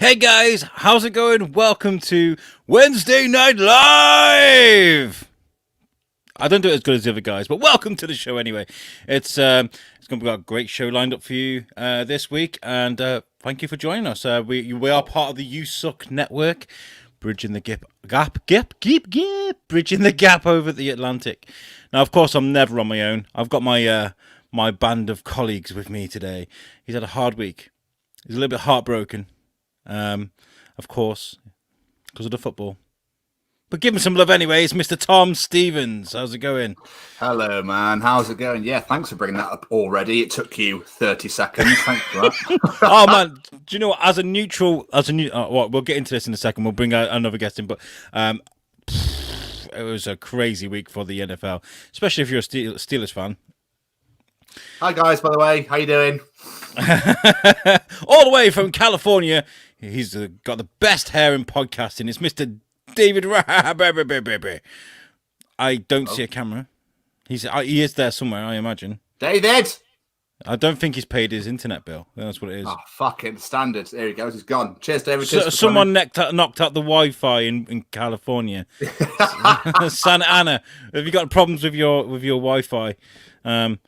Hey guys, how's it going? Welcome to Wednesday Night Live! I don't do it as good as the other guys, but welcome to the show anyway. It's going to be a great show lined up for you this week, and thank you for joining us. We are part of the USUK network, bridging the bridging the gap over the Atlantic. Now, of course, I'm never on my own. I've got my my band of colleagues with me today. He's had a hard week. He's a little bit heartbroken. Of course, because of the football. But give him some love anyway. It's Mr. Tom Stevens. How's it going? Hello, man. How's it going? Yeah, thanks for bringing that up already. It took you 30 seconds. Thanks for that. Oh, man. Do you know what? We'll get into this in a second. We'll bring out another guest in. But it was a crazy week for the NFL, especially if you're a Steelers fan. Hi, guys, by the way. How you doing? All the way from California. He's got the best hair in podcasting. It's Mr. David. I don't see a camera. He is there somewhere, I imagine. David! I don't think he's paid his internet bill. That's what it is. Oh, fucking standard. There he goes. He's gone. Cheers, David. Someone knocked out the Wi-Fi in California. Santa Ana. Have you got problems with your Wi-Fi? I'm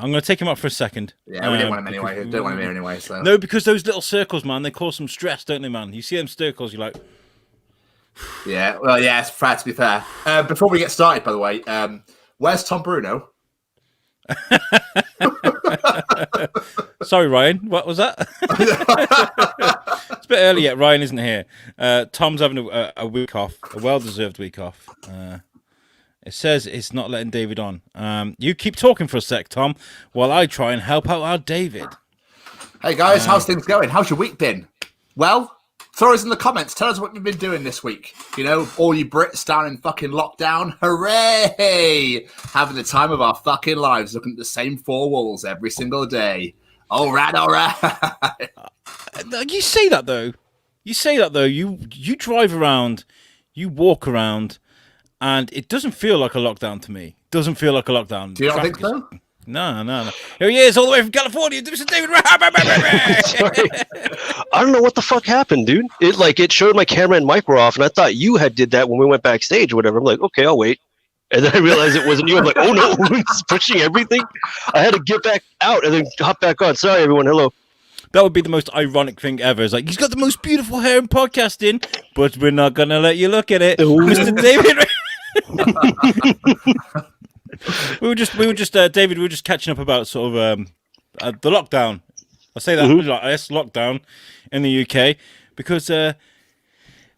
gonna take him up for a second. Yeah, we didn't want him anyway. Don't want him here anyway. So. No, because those little circles, man, they cause some stress, don't they, man? You see them circles, you're like... Yeah, well, yeah, it's fair to be fair. Before we get started, by the way, where's Tom Bruno? Sorry, Ryan. What was that? It's a bit early yet. Ryan isn't here. Tom's having a week off, a well-deserved week off. It says it's not letting David on. You keep talking for a sec, Tom, while I try and help out our David. Hey, guys, how's things going? How's your week been? Well, throw us in the comments. Tell us what you've been doing this week. You know, all you Brits down in fucking lockdown. Hooray! Having the time of our fucking lives looking at the same four walls every single day. All right, all right. You say that, though. You drive around, you walk around, and it doesn't feel like a lockdown to me. Doesn't feel like a lockdown. Do you not think so? No. Here he is, all the way from California. Mr. David. Sorry. I don't know what the fuck happened, dude. It showed my camera and mic were off, and I thought you had did that when we went backstage or whatever. I'm like, okay, I'll wait. And then I realized it wasn't you. I'm like, oh no, it's pushing everything. I had to get back out and then hop back on. Sorry, everyone. Hello. That would be the most ironic thing ever. It's like, he's got the most beautiful hair in podcasting, but we're not going to let you look at it. Mr. David. we were just David, we were just catching up about sort of the lockdown. I say that lockdown in the UK because it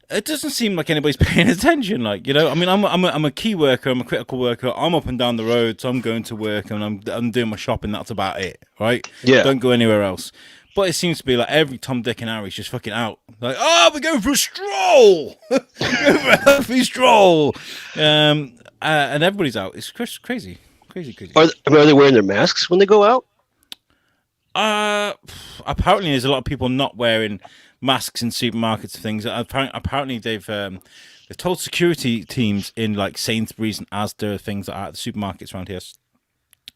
doesn't seem like anybody's paying attention. Like, you know, I mean, I'm a key worker, I'm a critical worker. I'm up and down the road, so I'm going to work and I'm doing my shopping. That's about it, right? Yeah. Don't go anywhere else. But it seems to be like every Tom, Dick, and Harry's just fucking out. Like, oh, we're going for a stroll. A healthy stroll. And everybody's out. It's crazy. Are they wearing their masks when they go out? Apparently, there's a lot of people not wearing masks in supermarkets and things. Apparently, they've told security teams in like Sainsbury's and Asda, things like that, the supermarkets around here,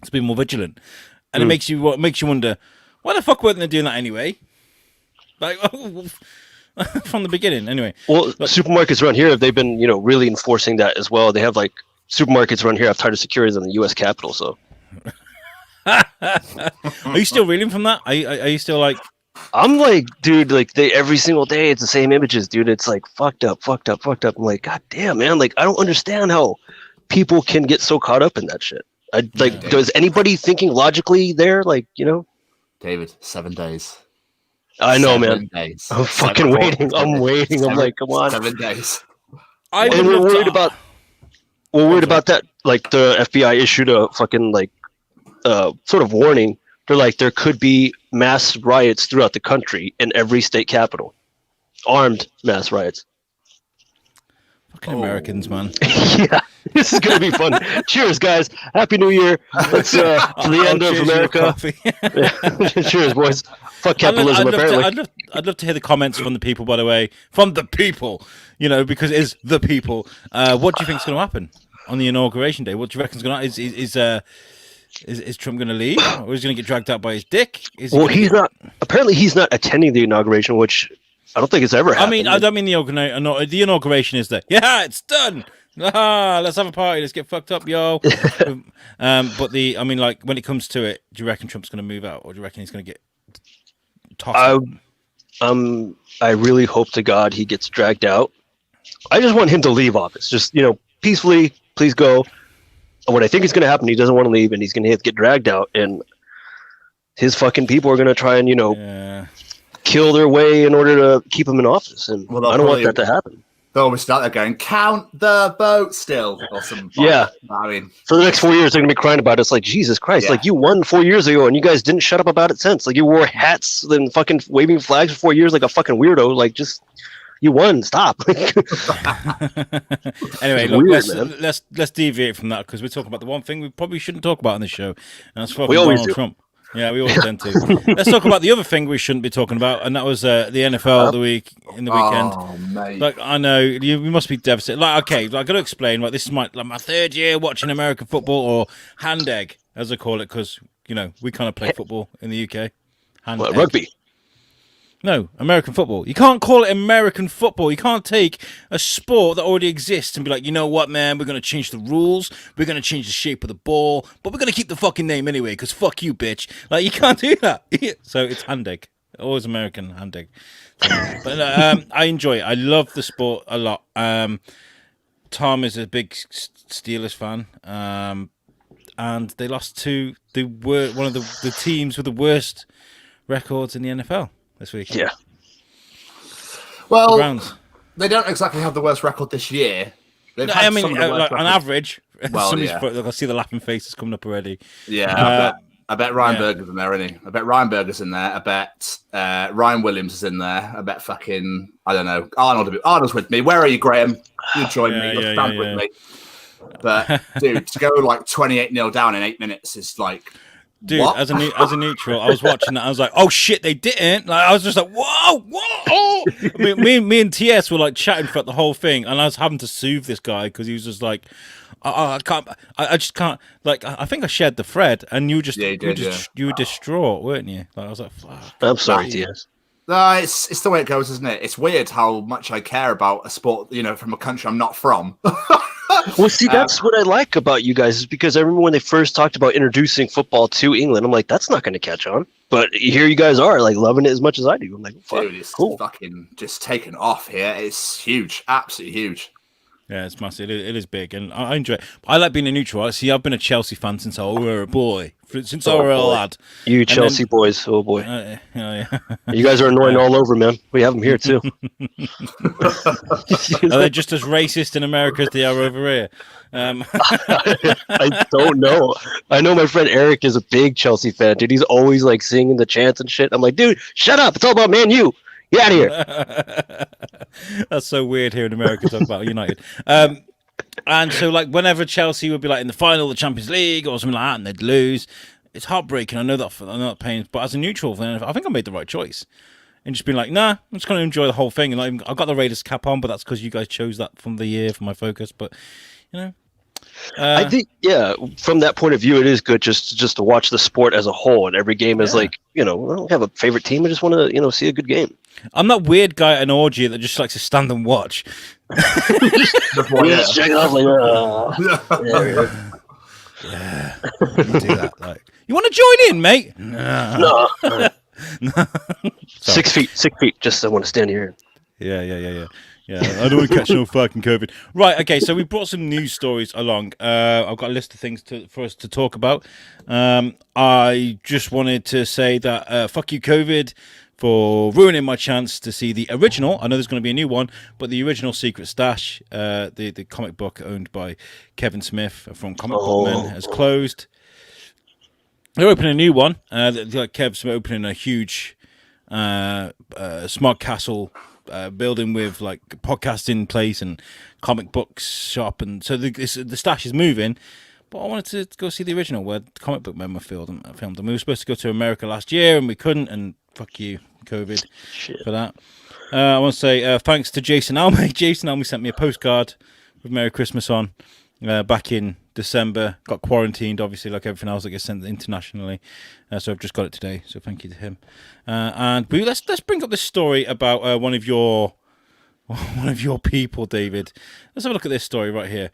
to be more vigilant. And it makes you wonder, why the fuck weren't they doing that anyway? Like, from the beginning, anyway. Well, supermarkets around here, they've been, really enforcing that as well. They have like supermarkets around here have tighter security than the U.S. Capitol. So, are you still reeling from that? Are you still like? I'm like, dude, like every single day it's the same images, dude. It's like fucked up. I'm like, god damn, man. Like, I don't understand how people can get so caught up in that shit. Does anybody thinking logically there? Like, David, 7 days. I know, 7 days. I'm fucking waiting. I'm waiting. I'm like, come on. 7 days. We're worried about that. Like, the FBI issued a fucking sort of warning. They're like, there could be mass riots throughout the country in every state capital, armed mass riots. Fucking Americans, man. Yeah, this is gonna be fun. Cheers, guys! Happy New Year. Let's to the end of America. Cheers, boys. Fuck capitalism. I'd love to hear the comments from the people. By the way, from the people, because it is the people. What do you think is going to happen on the inauguration day? What do you reckon is going to happen? Is Trump going to leave, or is he going to get dragged out by his dick? He's not. Apparently, he's not attending the inauguration, which I don't think it's ever happened. I don't mean the inauguration. No, the inauguration is there. Yeah, it's done. Let's have a party. Let's get fucked up, yo. But like, when it comes to it, do you reckon Trump's going to move out, or do you reckon he's going to get tossed? I really hope to God he gets dragged out. I just want him to leave office. Just, peacefully, please go. What I think is going to happen, he doesn't want to leave, and he's going to have to get dragged out, and his fucking people are going to try and, kill their way in order to keep him in office. And I don't want that to happen. They'll always start there going, count the vote still, or something. Yeah. I mean, for the next 4 years, they're going to be crying about it. It's like, Jesus Christ, like, you won 4 years ago, and you guys didn't shut up about it since. Like, you wore hats and fucking waving flags for 4 years like a fucking weirdo. Like, just... You won. Stop. Anyway, look, let's deviate from that, because we're talking about the one thing we probably shouldn't talk about on this show, and that's fucking Donald Trump. Yeah, we always tend to. Let's talk about the other thing we shouldn't be talking about, and that was the NFL the weekend. Oh, mate. Like, I know you must be devastated. Like, okay, I got to explain. Like, this is my third year watching American football, or hand egg, as I call it, because we kind of play football in the UK. Rugby. No, American football. You can't call it American football. You can't take a sport that already exists and be like, you know what, man, we're going to change the rules. We're going to change the shape of the ball, but we're going to keep the fucking name anyway, because fuck you, bitch. Like, you can't do that. So it's hand egg. Always American hand egg. But I enjoy it. I love the sport a lot. Tom is a big Steelers fan. And they lost to one of the teams with the worst records in the NFL. This week. Yeah. Well, they don't exactly have the worst record this year. On average. Well, I see the laughing faces coming up already. Yeah. I bet Ryan Berger's in there, isn't he? I bet Ryan Berger's in there. I bet Ryan Williams is in there. I bet fucking, I don't know, Arnold's with me. Where are you, Graham? You join me. Let's stand with me. But, dude, to go like 28-0 down in 8 minutes is like... Dude, as a neutral, I was watching that. I was like, "Oh shit, they didn't!" Like, I was just like, "Whoa, whoa!" Oh! me and TS were like chatting throughout the whole thing, and I was having to soothe this guy because he was just like, "I can't, I just can't." Like, I think I shared the thread, and you were distraught, weren't you? Like, I was like, "Fuck." I'm sorry, TS. No, it's the way it goes, isn't it? It's weird how much I care about a sport, from a country I'm not from. Well, see, that's what I like about you guys, is because I remember when they first talked about introducing football to England, I'm like, that's not going to catch on. But here you guys are, like, loving it as much as I do. I'm like, fuck, dude, it's cool. Fucking just taken off here. It's huge, absolutely huge. Yeah, it's massive. It is big, and I enjoy it. I like being a neutral. See, I've been a Chelsea fan since I was a boy. Since I was a lad. You Chelsea boys, oh boy. Yeah. You guys are annoying all over, man. We have them here, too. Are they just as racist in America as they are over here? I don't know. I know my friend Eric is a big Chelsea fan, dude. He's always, like, singing the chants and shit. I'm like, dude, shut up. It's all about Man U. Get out of here. That's so weird here in America talk about United. And so, like, whenever Chelsea would be like in the final of the Champions League or something like that, and they'd lose, it's heartbreaking. I know that pain, but as a neutral fan, I think I made the right choice. And just being like, nah, I'm just going to enjoy the whole thing. And like, I've got the Raiders cap on, but that's because you guys chose that from the year for my focus. But I think, from that point of view, it is good just to watch the sport as a whole. And every game is like, I don't have a favorite team. I just want to, see a good game. I'm that weird guy at an orgy that just likes to stand and watch. Yes, check it out. Yeah, you do that. Like, you want to join in, mate? No. 6 feet. Just I want to stand here. Yeah. I don't want to catch no fucking COVID. Right, okay, so we brought some news stories along. I've got a list of things for us to talk about. I just wanted to say that fuck you, COVID, for ruining my chance to see the original. I know there's going to be a new one, but the original Secret Stash, the comic book owned by Kevin Smith from Comic Book Men, has closed. They're opening a new one. Like Kev's opening a huge smart castle building with like podcasting place and comic books shop, and so the stash is moving. But I wanted to go see the original where Comic Book Men were filmed, and we were supposed to go to America last year and we couldn't, and fuck you, COVID, for that. I want to say thanks to Jason Alme. Jason Alme sent me a postcard with Merry Christmas on back in December. Got quarantined, obviously, like everything else that gets sent internationally. So I've just got it today. So thank you to him. And let's bring up this story about one of your people, David. Let's have a look at this story right here.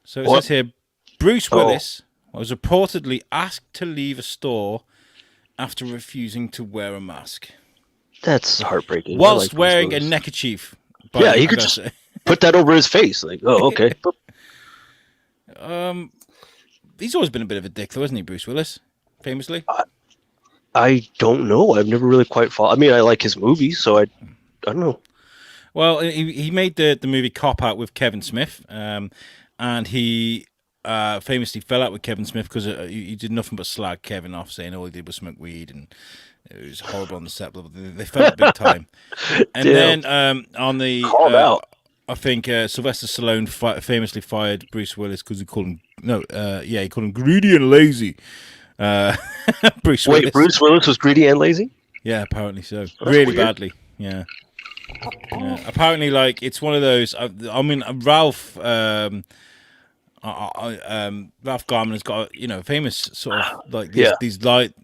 So it says here, Bruce Willis was reportedly asked to leave a store after refusing to wear a mask. That's heartbreaking. Whilst wearing a neckerchief. Yeah, he could just put that over his face. Like, oh, okay. He's always been a bit of a dick, though, hasn't he, Bruce Willis? Famously. I don't know. I've never really quite followed. I mean, I like his movies, so I don't know. Well, he made the movie Cop Out with Kevin Smith, and he famously fell out with Kevin Smith because he did nothing but slag Kevin off, saying all he did was smoke weed, and it was horrible on the set. Blah, blah, blah. They fell out big time. And then on the I think Sylvester Stallone famously fired Bruce Willis because he called him he called him greedy and lazy. Bruce Willis. Wait, Bruce Willis was greedy and lazy? Yeah, apparently so. Really badly. Yeah. Apparently, like, it's one of those. I mean, Ralph Garman has got famous sort of like these like.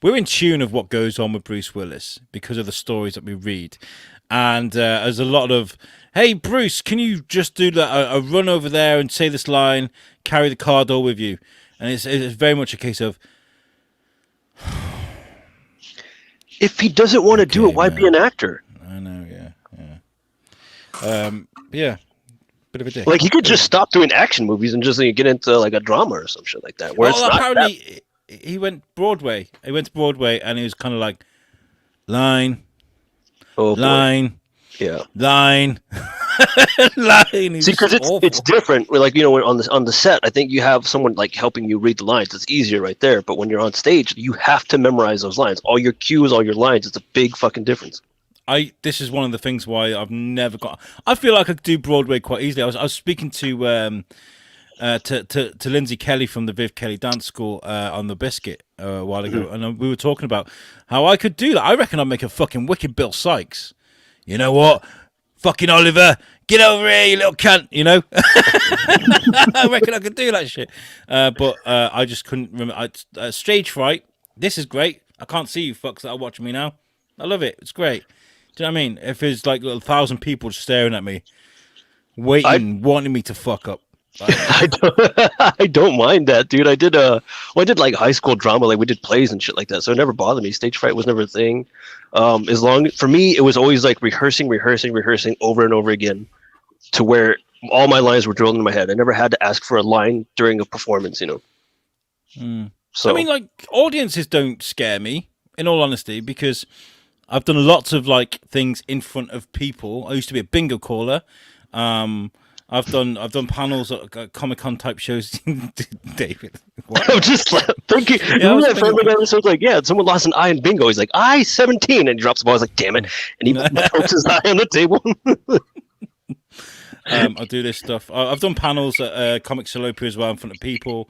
We're in tune of what goes on with Bruce Willis because of the stories that we read, and there's a lot of, hey Bruce, can you just do a run over there and say this line, carry the car door with you, and it's very much a case of. If he doesn't want to do it, why be an actor? I know, yeah. Bit of a dick. Like, he could just stop doing action movies and just get into like a drama or some shit like that. Where apparently he went Broadway. He went to Broadway and he was kind of like, line, line, line. See, because it's different. Like, on the set, I think you have someone like helping you read the lines. It's easier right there. But when you're on stage, you have to memorize those lines. All your cues, all your lines. It's a big fucking difference. This is one of the things why I've never got. I feel like I could do Broadway quite easily. I was speaking to Lindsay Kelly from the Viv Kelly Dance School on the Biscuit a while ago, and we were talking about how I could do that. I reckon I'd make a fucking wicked Bill Sykes. You know what? Fucking Oliver, get over here, you little cunt, I reckon I could do that shit. But I just couldn't remember. Stage fright, this is great. I can't see you fucks that are watching me now. I love it. It's great. Do you know what I mean? If there's like 1,000 people just staring at me, wanting me to fuck up. I don't mind that, dude. I did like high school drama, like we did plays and shit like that, so it never bothered me. Stage fright was never a thing. For me, it was always like rehearsing over and over again, to where all my lines were drilled in my head. I never had to ask for a line during a performance, So I mean, like, audiences don't scare me, in all honesty, because I've done lots of like things in front of people. I used to be a bingo caller. I've done panels at Comic-Con type shows. David, I'm just thinking. Remember that friend episode? Like, someone lost an eye in bingo. He's like, I 17, and he drops the ball. I was like, damn it, and he pokes his eye on the table. I do this stuff. I've done panels at Comic Salopia as well in front of people.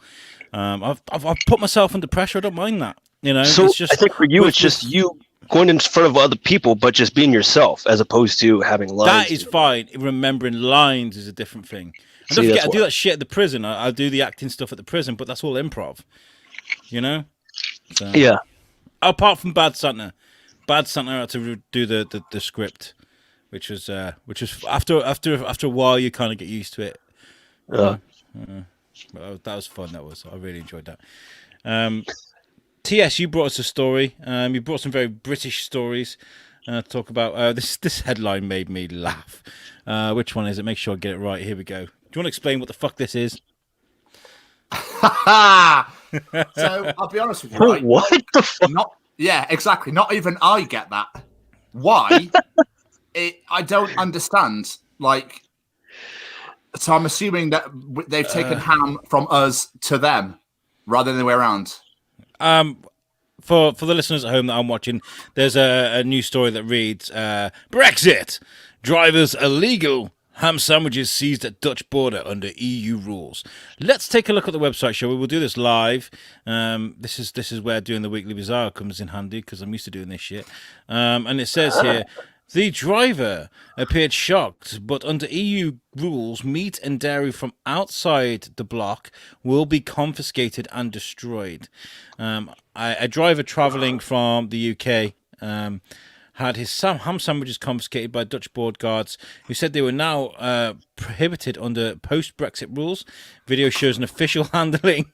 I've put myself under pressure. I don't mind that. So it's just, I think for you, it's just you going in front of other people, but just being yourself, as opposed to having lines. That is fine. Remembering lines is a different thing. And don't forget, I do that shit at the prison. I do the acting stuff at the prison, but that's all improv. So, yeah. Apart from Bad Santa I had to do the script, which was after a while you kind of get used to it. That was fun. I really enjoyed that. TS, you brought us a story. You brought some very British stories to talk about. This headline made me laugh. Which one is it? Make sure I get it right. Here we go. Do you want to explain what the fuck this is? So I'll be honest with you. Right? What the fuck? Exactly. Not even I get that. Why? I don't understand. Like, so I'm assuming that they've taken ham from us to them rather than the way around. For the listeners at home that I'm watching, there's a news story that reads, Brexit! Drivers illegal ham sandwiches seized at Dutch border under EU rules. Let's take a look at the website, shall we? We'll do this live. This is where doing the Weekly Bazaar comes in handy, because I'm used to doing this shit. And it says here, The driver appeared shocked, but under EU rules, meat and dairy from outside the block will be confiscated and destroyed. A driver travelling from the UK had his ham sandwiches confiscated by Dutch board guards, who said they were now prohibited under post-Brexit rules. Video shows an official handling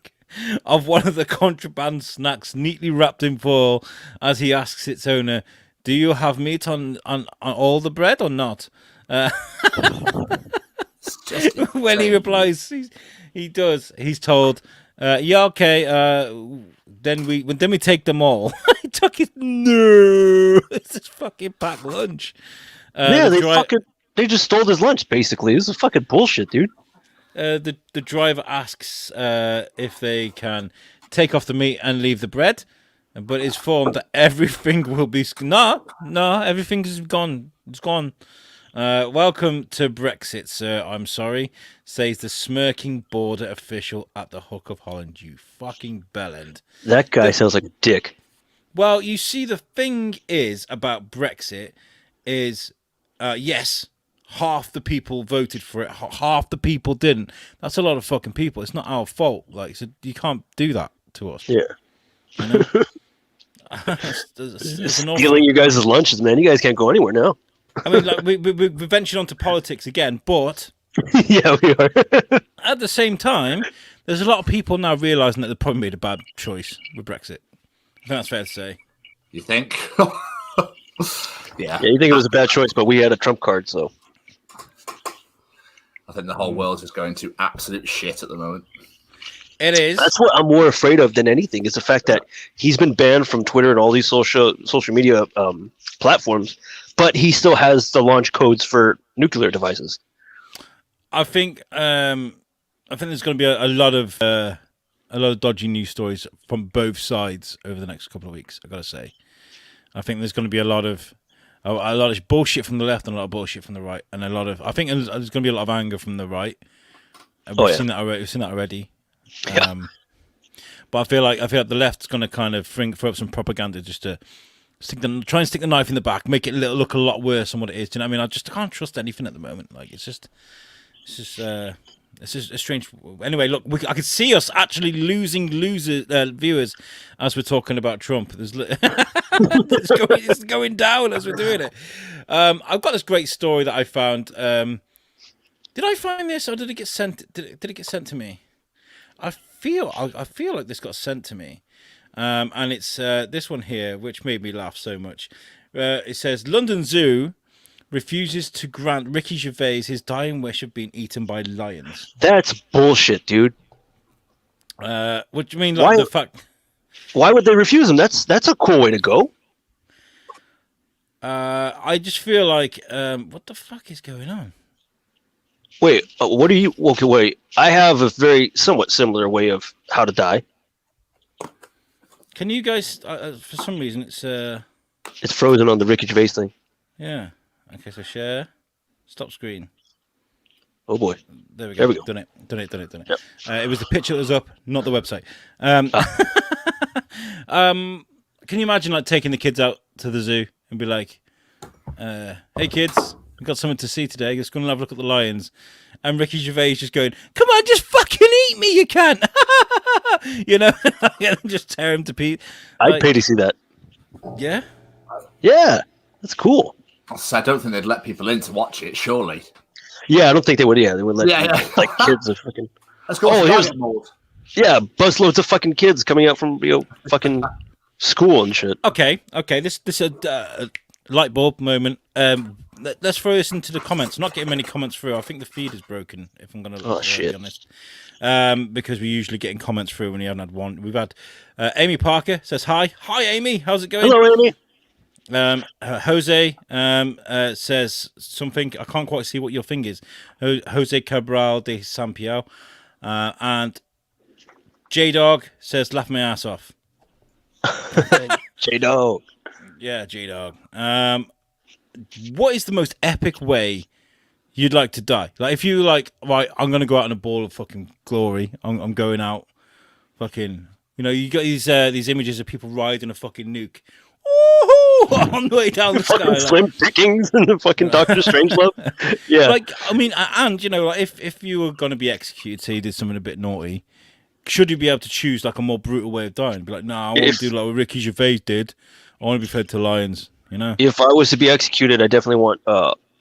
of one of the contraband snacks neatly wrapped in foil as he asks its owner, "Do you have meat on all the bread or not?" When he replies, he does. He's told, "Yeah, okay. Then we take them all." He took his it's this fucking packed lunch. They just stole his lunch. Basically, this is fucking bullshit, dude. The driver asks if they can take off the meat and leave the bread, but it's informed that everything will be no, everything is gone. It's gone. Welcome to Brexit, sir. I'm sorry, says the smirking border official at the Hook of Holland. You fucking bellend. That guy sounds like a dick. Well, you see, the thing is about Brexit is, yes, half the people voted for it, half the people didn't. That's a lot of fucking people. It's not our fault. Like, so you can't do that to us. Yeah. You know? it's an awful... Stealing you guys' lunches, man. You guys can't go anywhere now. I mean, like, we ventured onto politics again, but yeah, we are. at the same time, there's a lot of people now realising that they probably made a bad choice with Brexit. I think that's fair to say. You think? Yeah. Yeah, you think it was a bad choice, but we had a trump card, so. I think the whole world's just going to absolute shit at the moment. It is. That's what I'm more afraid of than anything, is the fact that he's been banned from Twitter and all these social media platforms, but he still has the launch codes for nuclear devices. I think there's going to be a lot of dodgy news stories from both sides over the next couple of weeks. I got to say, I think there's going to be a lot of bullshit from the left and a lot of bullshit from the right, and I think there's going to be a lot of anger from the right. We've seen that already. Yeah. But I feel like the left's going to kind of throw up some propaganda just to try and stick the knife in the back, make it look a lot worse than what it is. Do you know what I mean? I can't trust anything at the moment. Like it's just a strange. Anyway, look, I could see us actually losing viewers as we're talking about Trump. It's going down as we're doing it. I've got this great story that I found. Did I find this or did it get sent? Did it get sent to me? I feel like this got sent to me, and it's this one here, which made me laugh so much. It says London Zoo refuses to grant Ricky Gervais his dying wish of being eaten by lions. That's bullshit, dude. What do you mean? Like the fact? Why would they refuse him? That's a cool way to go. I just feel like what the fuck is going on? Wait, what do you? Okay, wait. I have a very somewhat similar way of how to die. Can you guys? For some reason, it's frozen on the Ricky Gervais thing. Yeah. Okay, so share, stop screen. Oh boy. There we go. There we go. Done it. Yep. It was the picture that was up, not the website. Can you imagine like taking the kids out to the zoo and be like, "Hey kids, we've got something to see today. Let's go and have a look at the lions." And Ricky Gervais just going, "Come on, just fucking eat me, you can't." You know, just tear him to pieces. I'd pay to see that. Yeah. Yeah, that's cool. So I don't think they'd let people in to watch it, surely. Yeah, I don't think they would. Yeah, they would let like kids. Fucking... Let's go. Yeah, busloads of fucking kids coming out from fucking school and shit. Okay. This light bulb moment. Let's throw this into the comments. I'm not getting many comments through. I think the feed is broken. If I'm going to be honest, because we're usually getting comments through when you haven't had one. We've had Amy Parker says hi. Hi, Amy. How's it going? Hello, Amy. Jose says something. I can't quite see what your thing is. Jose Cabral de Sampiao. And J-Dog says, laugh my ass off. J-Dog. Yeah, J-Dog. What is the most epic way you'd like to die? Like, if you like, right, I'm going to go out in a ball of fucking glory. I'm going out fucking, you know, you got these images of people riding a fucking nuke. Woohoo! on the way down the fucking sky. slim pickings and the fucking Doctor Strangelove. Yeah. Like, I mean, and you know, like if you were going to be executed, say you did something a bit naughty, should you be able to choose like a more brutal way of dying? Be like, nah, I want to do like what Ricky Gervais did. I want to be fed to lions. You know. If I was to be executed, I definitely want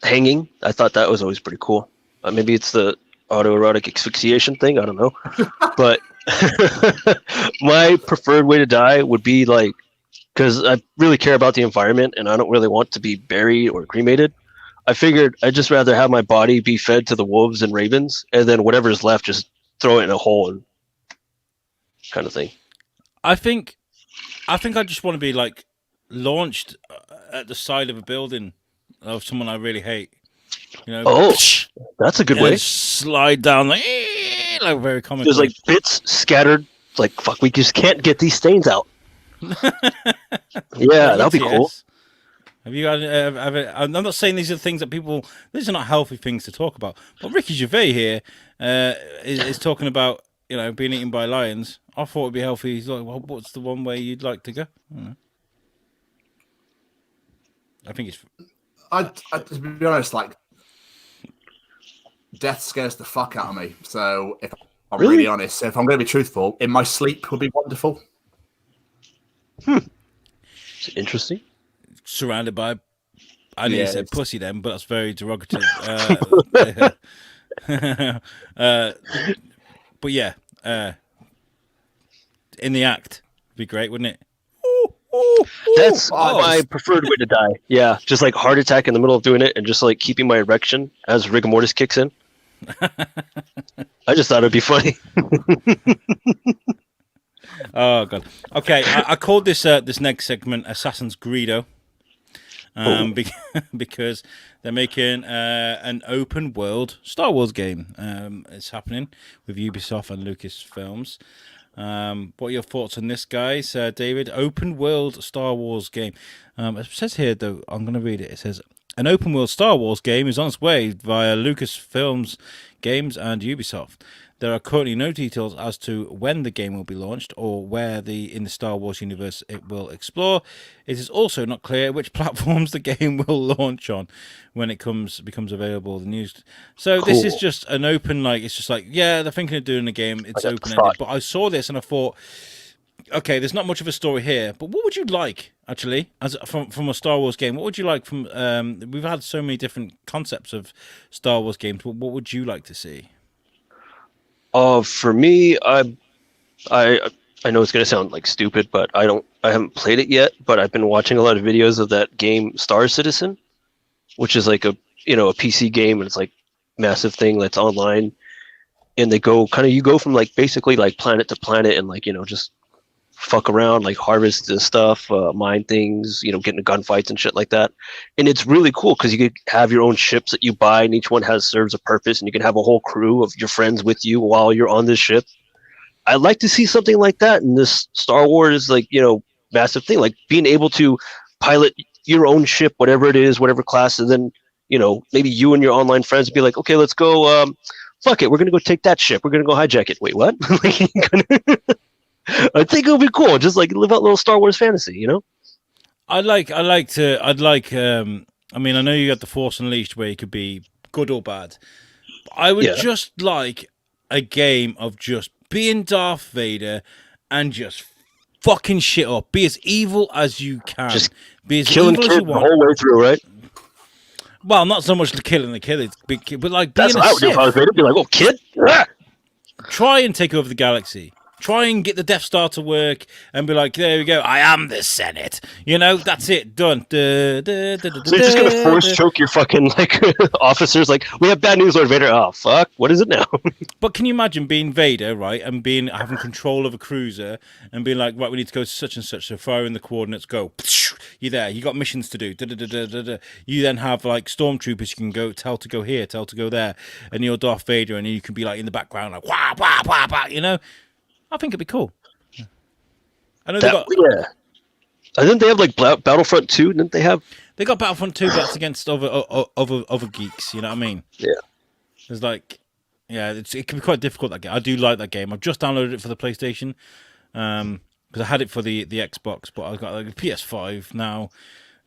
hanging. I thought that was always pretty cool. Maybe it's the autoerotic asphyxiation thing. I don't know. But my preferred way to die would be like, because I really care about the environment and I don't really want to be buried or cremated. I figured I'd just rather have my body be fed to the wolves and ravens, and then whatever's left, just throw it in a hole and kind of thing. I think I just want to be like launched at the side of a building of someone I really hate. You know, Oh, that's a good way. Slide down like very common. There's like bits scattered. Like fuck, we just can't get these stains out. Yeah, that'd be cool. Have you got? I'm not saying these are things that people. These are not healthy things to talk about. But Ricky Gervais here is talking about being eaten by lions. I thought it'd be healthy. He's like, well, what's the one way you'd like to go? I think it's. I to be honest, like death scares the fuck out of me. So if I'm really honest, if I'm going to be truthful, in my sleep would be wonderful. It's interesting. Surrounded by, I didn't say pussy then, but that's very derogative. But yeah, in the act, would be great, wouldn't it? That's my preferred way to die. Yeah, just like heart attack in the middle of doing it, and just like keeping my erection as rigor mortis kicks in. I just thought it'd be funny. Oh god. Okay, I called this this next segment Assassin's Greedo, because they're making an open world Star Wars game. It's happening with Ubisoft and Lucasfilms. What are your thoughts on this, guys? David, open world Star Wars game. It says here, though, I'm going to read it. It says, an open world Star Wars game is on its way via Lucasfilms Games and Ubisoft. There are currently no details as to when the game will be launched or where in the Star Wars universe it will explore. It is also not clear which platforms the game will launch on when it becomes available. The news. So This is just an open, it's just like, yeah, they're thinking of doing a game. It's open-ended. But I saw this and I thought, okay, there's not much of a story here. But what would you like, actually, from a Star Wars game? What would you like from? We've had so many different concepts of Star Wars games. What would you like to see? For me, I know it's gonna sound like stupid, but I haven't played it yet. But I've been watching a lot of videos of that game Star Citizen, which is like a PC game, and it's like massive thing that's online, and you go from like basically like planet to planet, and just fuck around, like harvest the stuff, mine things, get into gunfights and shit like that. And it's really cool because you could have your own ships that you buy, and each one serves a purpose, and you can have a whole crew of your friends with you while you're on this ship. I'd like to see something like that in this Star Wars, massive thing, like being able to pilot your own ship, whatever it is, whatever class, and then, maybe you and your online friends would be like, okay, let's go, fuck it, we're going to go take that ship. We're going to go hijack it. Wait, what? I think it would be cool. Just like live out a little Star Wars fantasy, I mean, I know you got the Force Unleashed where you could be good or bad. But I would just like a game of just being Darth Vader and just fucking shit up. Be as evil as you can. Just be as killing evil kids as you want. The whole way through, right? Well, not so much killing the kid, but like being That's what I would do if I was Vader. Be like, oh, kid. Try and take over the galaxy. Try and get the Death Star to work and be like, there we go, I am the Senate. That's it, done. So you're just going to force choke your fucking officers? Like, we have bad news, Lord Vader. Oh, fuck, what is it now? But can you imagine being Vader, right, and having control of a cruiser and being like, right, we need to go to such and such, so fire in the coordinates, go. You're there, you got missions to do. You then have, stormtroopers you can tell to go here, tell to go there, and you're Darth Vader, and you can be, in the background, wah, wah, wah, wah, I think it'd be cool. I know yeah. I think they have Battlefront 2. Didn't they have? They got Battlefront 2, but that's against other geeks. You know what I mean? Yeah. There's it can be quite difficult, that game. I do like that game. I've just downloaded it for the PlayStation because I had it for the Xbox, but I've got a PS5 now.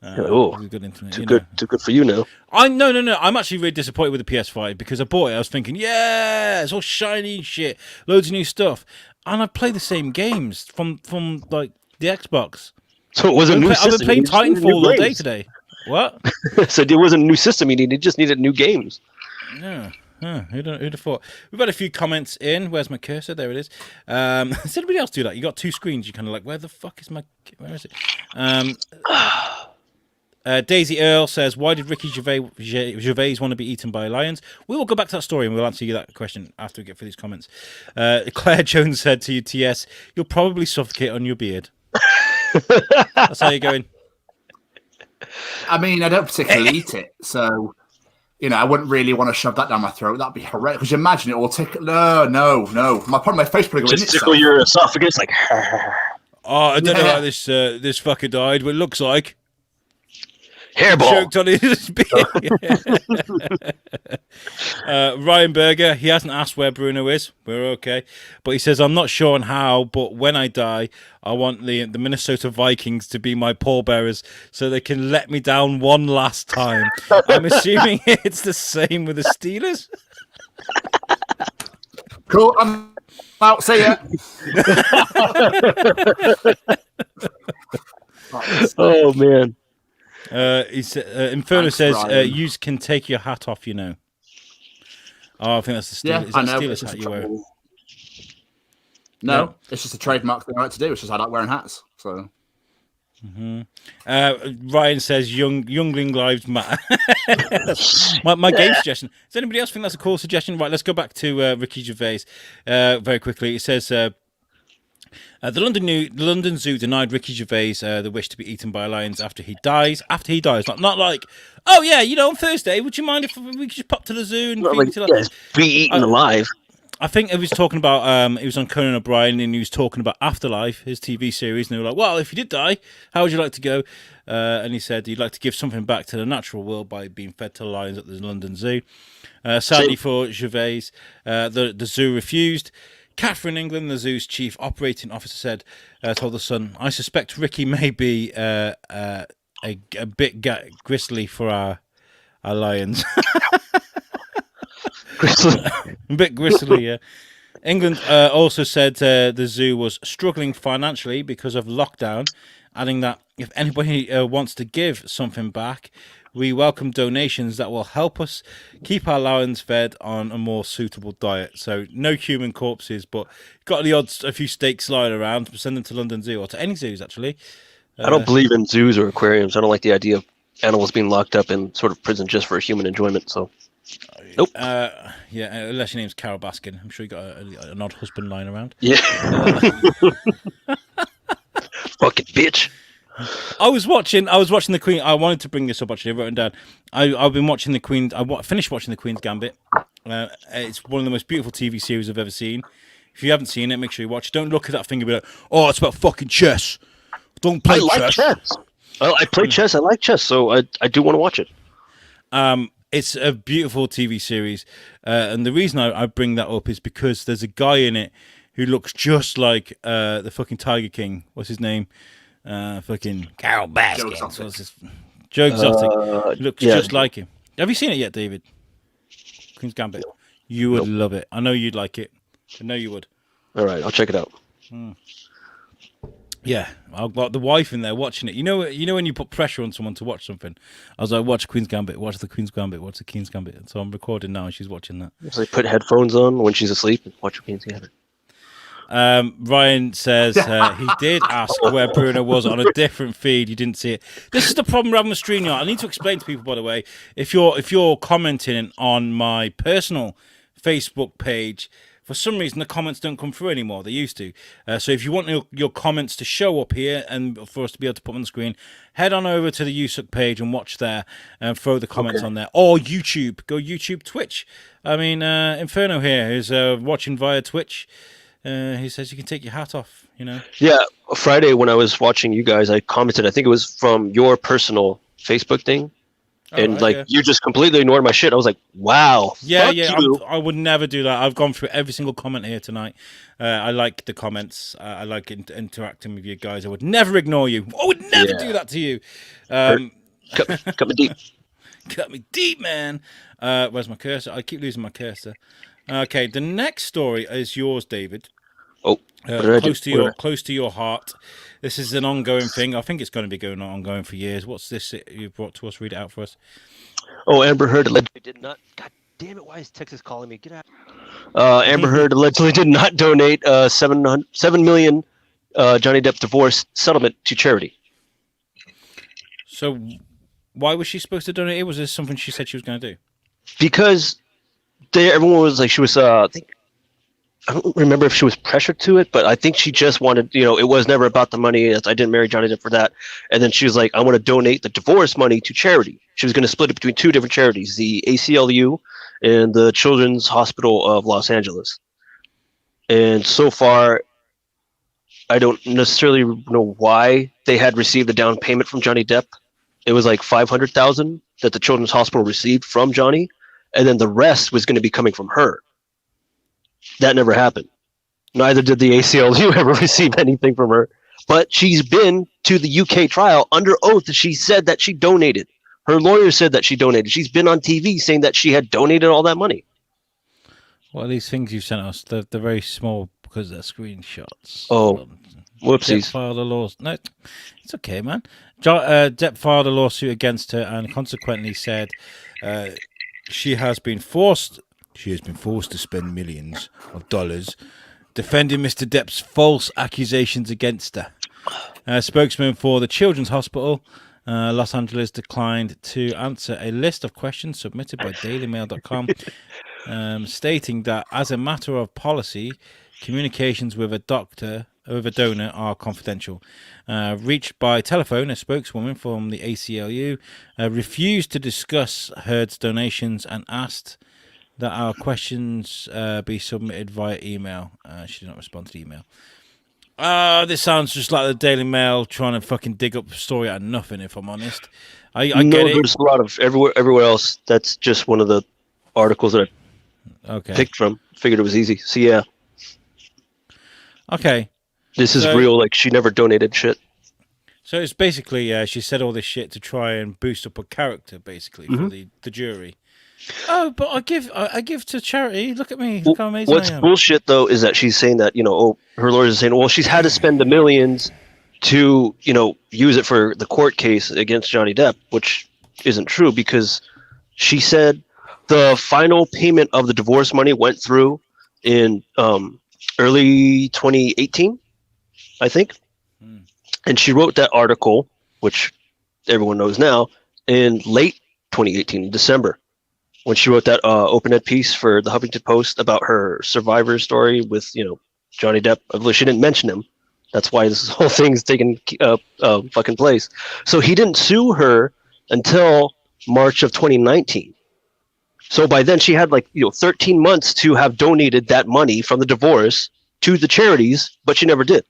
Oh, Good internet. too good for you now. No. I'm actually really disappointed with the PS5 because I bought it. I was thinking, yeah, it's all shiny and shit, loads of new stuff, and I play the same games from like the Xbox. So it wasn't a new system. I've been playing Titanfall all day today. What? So it wasn't a new system. You just needed new games. Yeah. Who'd have thought? We've had a few comments in. Where's my cursor? There it is. Does anybody else do that? You got two screens. You kind of like, where the fuck is my? Where is it? Daisy Earl says, why did Ricky Gervais want to be eaten by lions? We will go back to that story and we'll answer you that question after we get through these comments. Claire Jones said to you, TS, you'll probably suffocate on your beard. That's how you're going. I mean, I don't particularly eat it, so I wouldn't really want to shove that down my throat. That'd be horrendous. Because you imagine it will tickle. No. My face probably go in just tickle your esophagus, like. I don't know how this fucker died, but it looks like. Hairball. Choked on his beard. Ryan Berger, he hasn't asked where Bruno is. We're okay. But he says, I'm not sure on how, but when I die, I want the Minnesota Vikings to be my pallbearers so they can let me down one last time. I'm assuming it's the same with the Steelers. Cool. I'm out. See ya. Oh, man. Inferno says, you can take your hat off, Oh, I think that's the Steelers. Yeah, is that Steelers hat you wear? No, it's just a trademark thing I like to do. It's just I like wearing hats. So. Ryan says, youngling lives matter. my game suggestion. Does anybody else think that's a cool suggestion? Right, let's go back to Ricky Gervais very quickly. It says... the London Zoo denied Ricky Gervais the wish to be eaten by lions after he dies. After he dies, not like, oh yeah, on Thursday, would you mind if we could just pop to the zoo and be eaten alive? I think he was talking about he was on Conan O'Brien and he was talking about Afterlife, his TV series, and they were like, well, if you did die, how would you like to go? And he said he'd like to give something back to the natural world by being fed to the lions at the London Zoo. Sadly for Gervais, the zoo refused. Catherine England, the zoo's chief operating officer, said, told the Sun, I suspect Ricky may be a bit gristly for our lions. A bit gristly, yeah. England also said the zoo was struggling financially because of lockdown, adding that if anybody wants to give something back, we welcome donations that will help us keep our lions fed on a more suitable diet. So no human corpses, but got a few steaks lying around. Send them to London Zoo or to any zoos, actually. I don't believe in zoos or aquariums. I don't like the idea of animals being locked up in sort of prison just for human enjoyment. So, nope. Yeah, unless your name's Carol Baskin. I'm sure you got an odd husband lying around. Yeah. Fucking bitch. I was watching the Queen. I wanted to bring this up actually. I wrote it down. I've been watching the Queen. Finished watching the Queen's Gambit. It's one of the most beautiful TV series I've ever seen. If you haven't seen it, make sure you watch. Don't look at that thing and be like, "Oh, it's about fucking chess." Don't play chess. I play chess. I like chess, so I do want to watch it. It's a beautiful TV series, and the reason I bring that up is because there's a guy in it who looks just like the fucking Tiger King. What's his name? Fucking Carol Baskin. Joe Exotic. Looks just like him. Have you seen it yet, David? Queen's Gambit. You would love it. I know you'd like it. I know you would. All right, I'll check it out. Yeah, I've got the wife in there watching it. You know when you put pressure on someone to watch something. I was like, watch Queen's Gambit, watch the Queen's Gambit, watch the Queen's Gambit. And so I'm recording now and she's watching that. So put headphones on when she's asleep and watch Queen's Gambit. Ryan says he did ask where Bruno was on a different feed. You didn't see it. This is the problem we're having with StreamYard. I need to explain to people, by the way, if you're commenting on my personal Facebook page, for some reason the comments don't come through anymore. They used to. So if you want your comments to show up here and for us to be able to put them on the screen, head on over to the USUK page and watch there and throw the comments on there. Or YouTube. Go YouTube, Twitch. I mean, Inferno here is watching via Twitch. He says you can take your hat off, Yeah, Friday when I was watching you guys, I commented, I think it was from your personal Facebook thing. And you just completely ignored my shit. I was like, wow. Yeah. I would never do that. I've gone through every single comment here tonight. I like the comments. I like interacting with you guys. I would never ignore you. I would never do that to you. Cut me deep. Cut me deep, man. Where's my cursor? I keep losing my cursor. Okay, the next story is yours, David. Oh, what did I do? Close to your heart. This is an ongoing thing. I think it's going to be going ongoing for years. What's this you brought to us? Read it out for us. Oh, Amber Heard allegedly did not. God damn it! Why is Texas calling me? Get out. Amber Heard allegedly did not donate $7 million Johnny Depp divorce settlement to charity. So, why was she supposed to donate it? Was this something she said she was going to do? Because everyone was like, she was. I don't remember if she was pressured to it, but I think she just wanted. It was never about the money. I didn't marry Johnny Depp for that. And then she was like, I want to donate the divorce money to charity. She was going to split it between two different charities, the ACLU and the Children's Hospital of Los Angeles. And so far, I don't necessarily know why they had received a down payment from Johnny Depp. It was like $500,000 that the Children's Hospital received from Johnny, and then the rest was going to be coming from her. That never happened. Neither did the ACLU ever receive anything from her. But she's been to the UK trial under oath that she said that she donated. Her lawyer said that she donated. She's been on TV saying that she had donated all that money. What are these things you sent us? They're very small because they're screenshots. Oh, whoopsies. Depp filed a lawsuit. No, it's okay, man. Depp filed a lawsuit against her and consequently said she has been forced to spend millions of dollars defending Mr. Depp's false accusations against her. A spokesman for the Children's Hospital Los Angeles declined to answer a list of questions submitted by DailyMail.com, stating that as a matter of policy, communications with a donor are confidential. Reached by telephone, a spokeswoman from the ACLU refused to discuss Heard's donations and asked that our questions be submitted via email. She did not respond to the email. This sounds just like the Daily Mail trying to fucking dig up a story out of nothing, if I'm honest. I get it. There's a lot of everywhere else. That's just one of the articles that I picked from. Figured it was easy. So, yeah. Okay. This is real. Like, she never donated shit. So it's basically, she said all this shit to try and boost up her character, basically, for the jury. Oh, but I give to charity. Look at me. Look how amazing What's I am. bullshit, though, is that she's saying that, her lawyers are saying, well, she's had to spend the millions to, use it for the court case against Johnny Depp, which isn't true because she said the final payment of the divorce money went through in early 2018, I think. And she wrote that article, which everyone knows now, in late 2018, December, when she wrote that open-ed piece for the Huffington Post about her survivor story with, Johnny Depp. She didn't mention him. That's why this whole thing's taking fucking place. So he didn't sue her until March of 2019. So by then she had 13 months to have donated that money from the divorce to the charities, but she never did.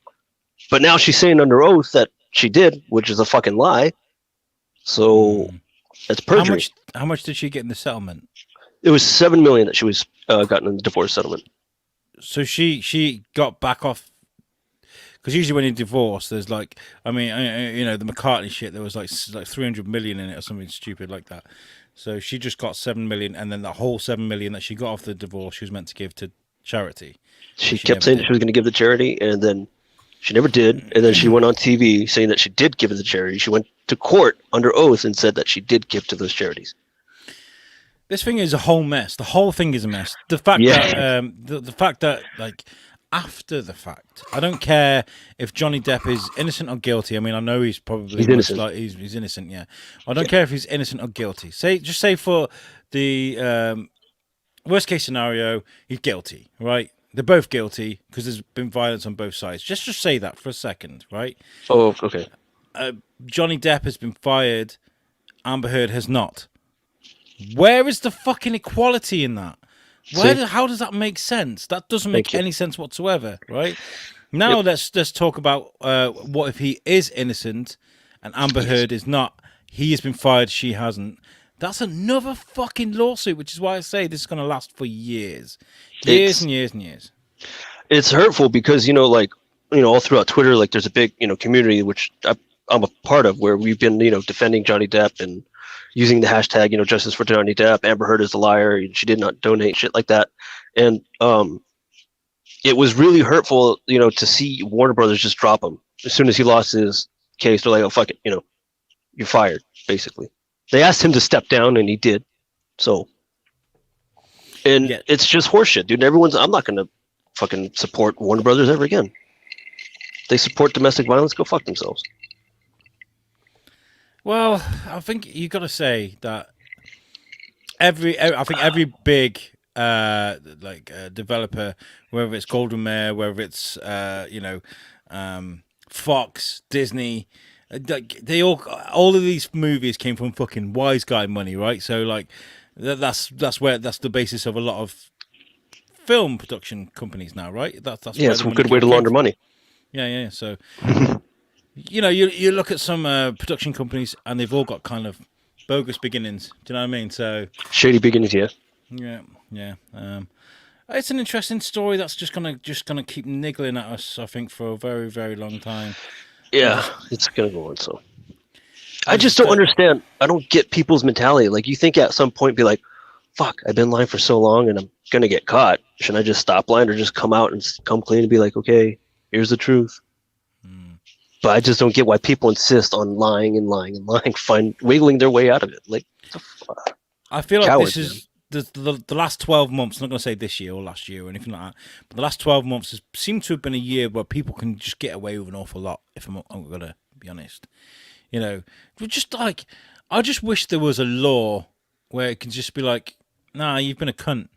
But now she's saying under oath that she did, which is a fucking lie. So that's perjury. How much did she get in the settlement? It was $7 million that she was gotten in the divorce settlement. So she got back off, because usually when you divorce, there's the McCartney shit. There was like 300 million in it or something stupid like that. So she just got 7 million, and then the whole 7 million that she got off the divorce, she was meant to give to charity. She kept saying that she was going to give to charity, and then she never did. And then she went on TV saying that she did give it to charity. She went to court under oath and said that she did give to those charities. This thing is a whole mess. The whole thing is a mess. The fact that the fact that after the fact, I don't care if Johnny Depp is innocent or guilty. I mean, I know he's probably innocent. He's innocent. Yeah, I don't care if he's innocent or guilty. Say for the worst case scenario, he's guilty, right? They're both guilty because there's been violence on both sides. Just say that for a second, right? Oh, okay. Johnny Depp has been fired. Amber Heard has not. Where is the fucking equality in that? How does that make sense? That doesn't make any sense whatsoever, right? Now let's talk about what if he is innocent and Amber Heard is not. He has been fired, she hasn't. That's another fucking lawsuit, which is why I say this is going to last for years. Years and years and years. It's hurtful because, all throughout Twitter, there's a big, community, which I'm a part of, where we've been, defending Johnny Depp and using the hashtag, justice for Johnny Depp. Amber Heard is a liar. She did not donate, shit like that. And it was really hurtful, to see Warner Brothers just drop him as soon as he lost his case. They're like, oh, fuck it, you're fired, basically. They asked him to step down, and he did. So, and it's just horseshit, dude. I'm not gonna fucking support Warner Brothers ever again. They support domestic violence. Go fuck themselves. Well, I think you got to say that every big developer, whether it's Golden Mare, whether it's Fox, Disney, they all of these movies came from fucking wise guy money, right? So like that's the basis of a lot of film production companies now, right? That's it's a good way to launder money. Yeah. So you look at some production companies and they've all got kind of bogus beginnings. Do you know what I mean? So shady beginnings, yeah. Yeah. It's an interesting story that's just gonna keep niggling at us, I think, for a very, very long time. Yeah, it's gonna go on. So I just don't understand. I don't get people's mentality. Like, you think at some point, be like, "Fuck, I've been lying for so long, and I'm gonna get caught. Should I just stop lying, or just come out and come clean and be like, okay, here's the truth?" But I just don't get why people insist on lying, wiggling their way out of it. Like, I feel like this is the last 12 months. I'm not going to say this year or last year or anything like that, but the last 12 months has seemed to have been a year where people can just get away with an awful lot. If I'm going to be honest, just like, I just wish there was a law where it can just be like, nah, you've been a cunt.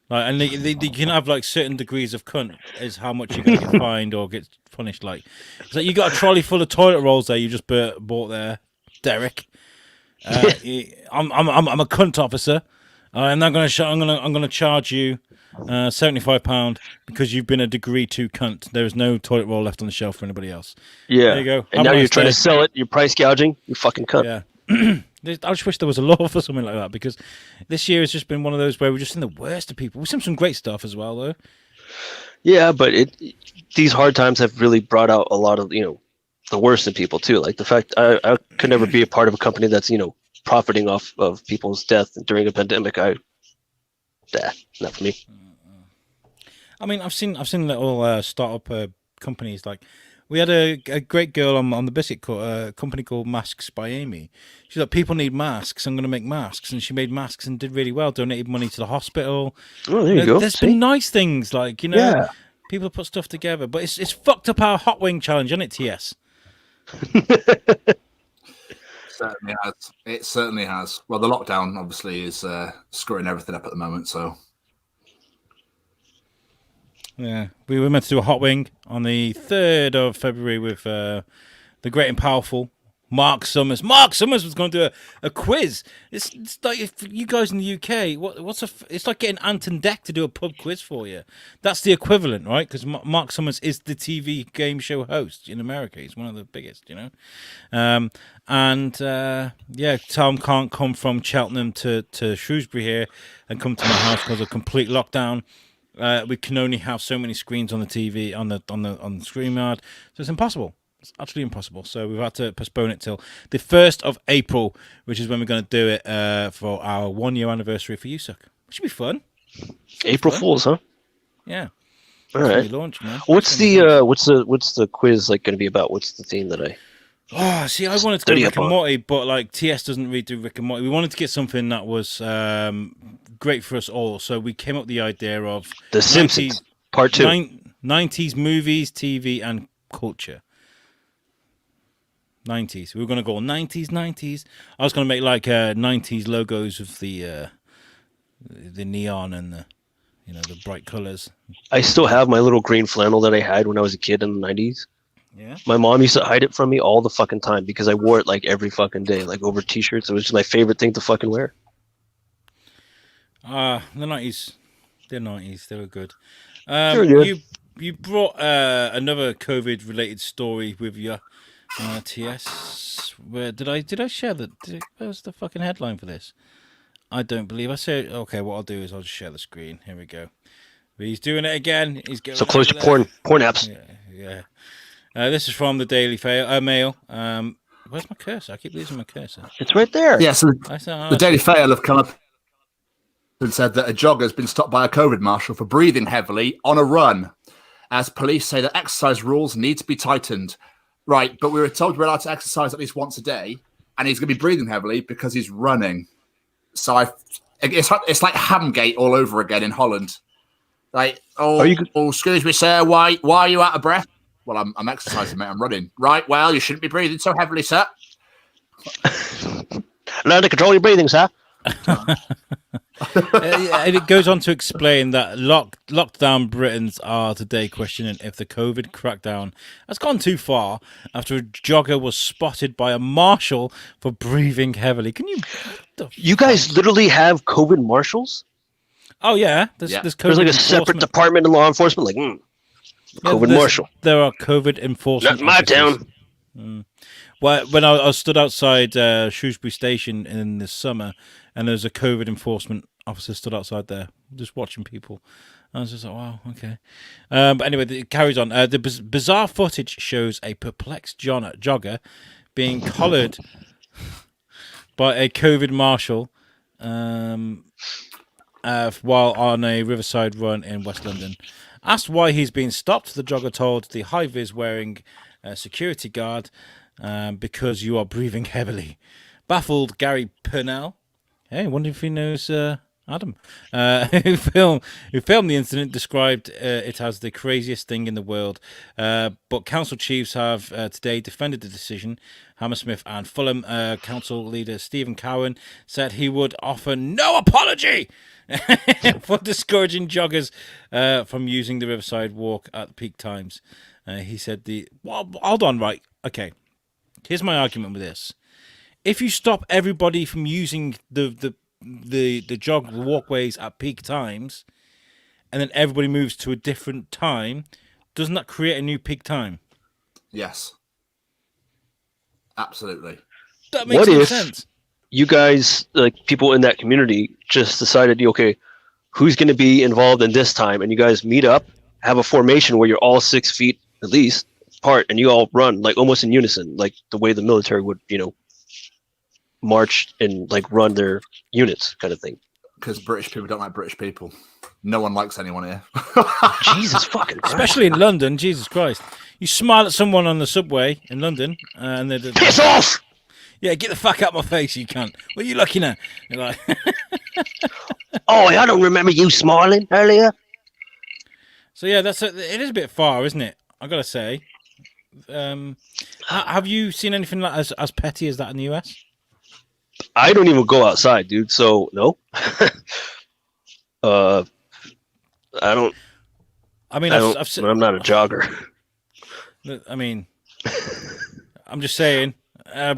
Like, and they can have like certain degrees of cunt is how much you're going to get fined or get punished. Like, it's like you got a trolley full of toilet rolls there you just bought there, Derek. I'm a cunt officer. I'm not going to. I'm going to charge you £75 because you've been a degree 2 cunt. There is no toilet roll left on the shelf for anybody else. Yeah, there you go. And now you're trying to sell it. You're price gouging. You fucking cunt. Yeah. I just wish there was a law for something like that, because this year has just been one of those where we're just in the worst of people. We've seen some great stuff as well, though. Yeah, but these hard times have really brought out a lot of, the worst in people too. Like the fact I could never be a part of a company that's, profiting off of people's death during a pandemic. Not for me. I mean, I've seen little startup companies. Like, we had a great girl on the biscuit company called Masks by Amy. She's like, people need masks, I'm going to make masks. And she made masks and did really well, donated money to the hospital. Oh, there you go. There's been nice things, like, people put stuff together. But it's fucked up our hot wing challenge, isn't it, TS? It certainly has. Well, the lockdown, obviously, is screwing everything up at the moment, so... Yeah, we were meant to do a hot wing on the 3rd of February with the great and powerful Mark Summers. Mark Summers was going to do a quiz. It's like, if you guys in the UK, it's like getting Anton Deck to do a pub quiz for you. That's the equivalent, right? Because Mark Summers is the TV game show host in America. He's one of the biggest, Tom can't come from Cheltenham to Shrewsbury here and come to my house because of complete lockdown. We can only have so many screens on the TV on the screen yard, so it's impossible. It's actually impossible. So we've had to postpone it till the 1st of April, which is when we're going to do it for our 1-year anniversary for USUK. Which should be fun. April Fools, huh? Yeah. All right. Launch, man. What's the quiz like going to be about? What's the theme that I? Oh, see, I wanted to go Rick and Morty, but like TS doesn't really do Rick and Morty. We wanted to get something that was great for us all, so we came up with the idea of The Simpsons Part 2. 90s movies, TV, and culture. 90s. We were going to go 90s. I was going to make like 90s logos of the neon and the bright colors. I still have my little green flannel that I had when I was a kid in the 90s. Yeah. My mom used to hide it from me all the fucking time because I wore it like every fucking day, like over t-shirts. It was just my favorite thing to fucking wear. The 90s. The 90s. They were good. They were good. You brought another COVID-related story with you. TS, where did I share that? Where's the fucking headline for this? I don't believe I said. Okay, what I'll do is I'll just share the screen. Here we go. He's doing it again. He's going. So close your porn apps. Yeah. This is from the Daily Mail. Where's my cursor? I keep losing my cursor. It's right there. Yeah, so I said, the Daily Fail have come up and said that a jogger has been stopped by a COVID marshal for breathing heavily on a run, as police say that exercise rules need to be tightened. Right, but we were told we're allowed to exercise at least once a day, and he's going to be breathing heavily because he's running. So it's like Hamgate all over again in Holland. Like, excuse me, sir, why are you out of breath? Well, I'm exercising, mate. I'm running. Right, well, you shouldn't be breathing so heavily, sir. Learn to control your breathing, sir. And it goes on to explain that lockdown Britons are today questioning if the COVID crackdown has gone too far after a jogger was spotted by a marshal for breathing heavily. Can you? You guys literally have COVID marshals? Oh yeah, there's COVID. There's like a separate department of law enforcement, like COVID marshal. There are COVID enforcement. Not my town. Well, when I stood outside Shrewsbury Station in the summer, and there was a COVID enforcement officer stood outside there, just watching people. I was just like, wow, okay. But anyway, it carries on. The bizarre footage shows a perplexed jogger being collared by a COVID marshal while on a riverside run in West London. Asked why he's been stopped, the jogger told the high-vis wearing security guard, because you are breathing heavily. Baffled Gary Purnell, I wonder if he knows Adam, who filmed the incident, described it as the craziest thing in the world. But council chiefs have today defended the decision. Hammersmith and Fulham council leader Stephen Cowan said he would offer no apology for discouraging joggers from using the Riverside Walk at peak times. He said hold on, right? Okay, here's my argument with this. If you stop everybody from using the walkways at peak times, and then everybody moves to a different time, doesn't that create a new peak time? Yes. Absolutely. That makes no sense. You guys, like people in that community, just decided, okay, who's going to be involved in this time, and you guys meet up, have a formation where you're all 6 feet at least apart, and you all run like almost in unison, like the way the military would, march and like run their units, kind of thing. Because British people don't like British people. No one likes anyone here. Jesus fucking Christ. Especially in London, Jesus Christ. You smile at someone on the subway in London, and they're piss off! Yeah, get the fuck out of my face, you cunt. What are you looking at? You're like, oh, I don't remember you smiling earlier. So yeah, it is a bit far, isn't it? I gotta say. Have you seen anything like as petty as that in the US? I don't even go outside, dude. So no. I don't. I mean, I'm not a jogger. I mean, I'm just saying,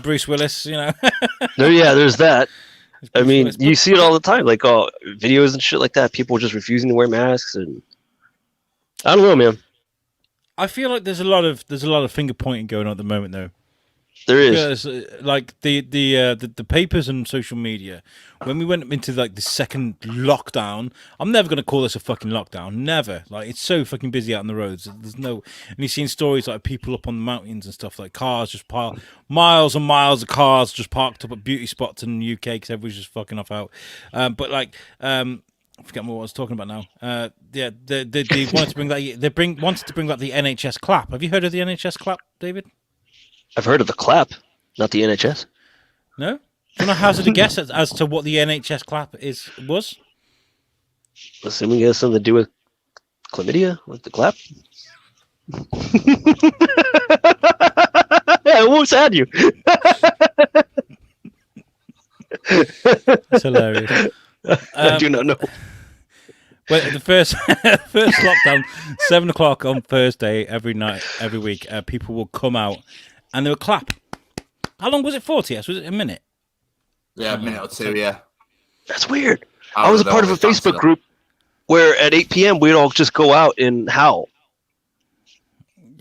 Bruce Willis, Yeah, there's that. I mean, you see it all the time, like videos and shit like that. People just refusing to wear masks, and I don't know, man. I feel like there's a lot of finger pointing going on at the moment, though. There is, because, like the papers and social media. When we went into like the second lockdown, I'm never going to call this a fucking lockdown. Never. Like it's so fucking busy out on the roads. There's no, and you've seen stories like people up on the mountains and stuff, like cars just miles and miles of cars just parked up at beauty spots in the UK because everybody's just fucking off out. But like, I forget what I was talking about now. Yeah, they wanted to bring that. Wanted to bring back the NHS clap. Have you heard of the NHS clap, David? I've heard of the clap, not the NHS. No? Do you want to hazard a guess as to what the NHS clap was? Assuming it has something to do with chlamydia, with the clap. Yeah, what's had you? It's hilarious. I do not know. Well, the first lockdown, 7:00 on Thursday every night, every week, people will come out and they would clap. How long was it for, TS? Was it a minute? Yeah, a minute or two, yeah. That's weird. I was a part of a Facebook group where at 8 p.m. we'd all just go out and howl.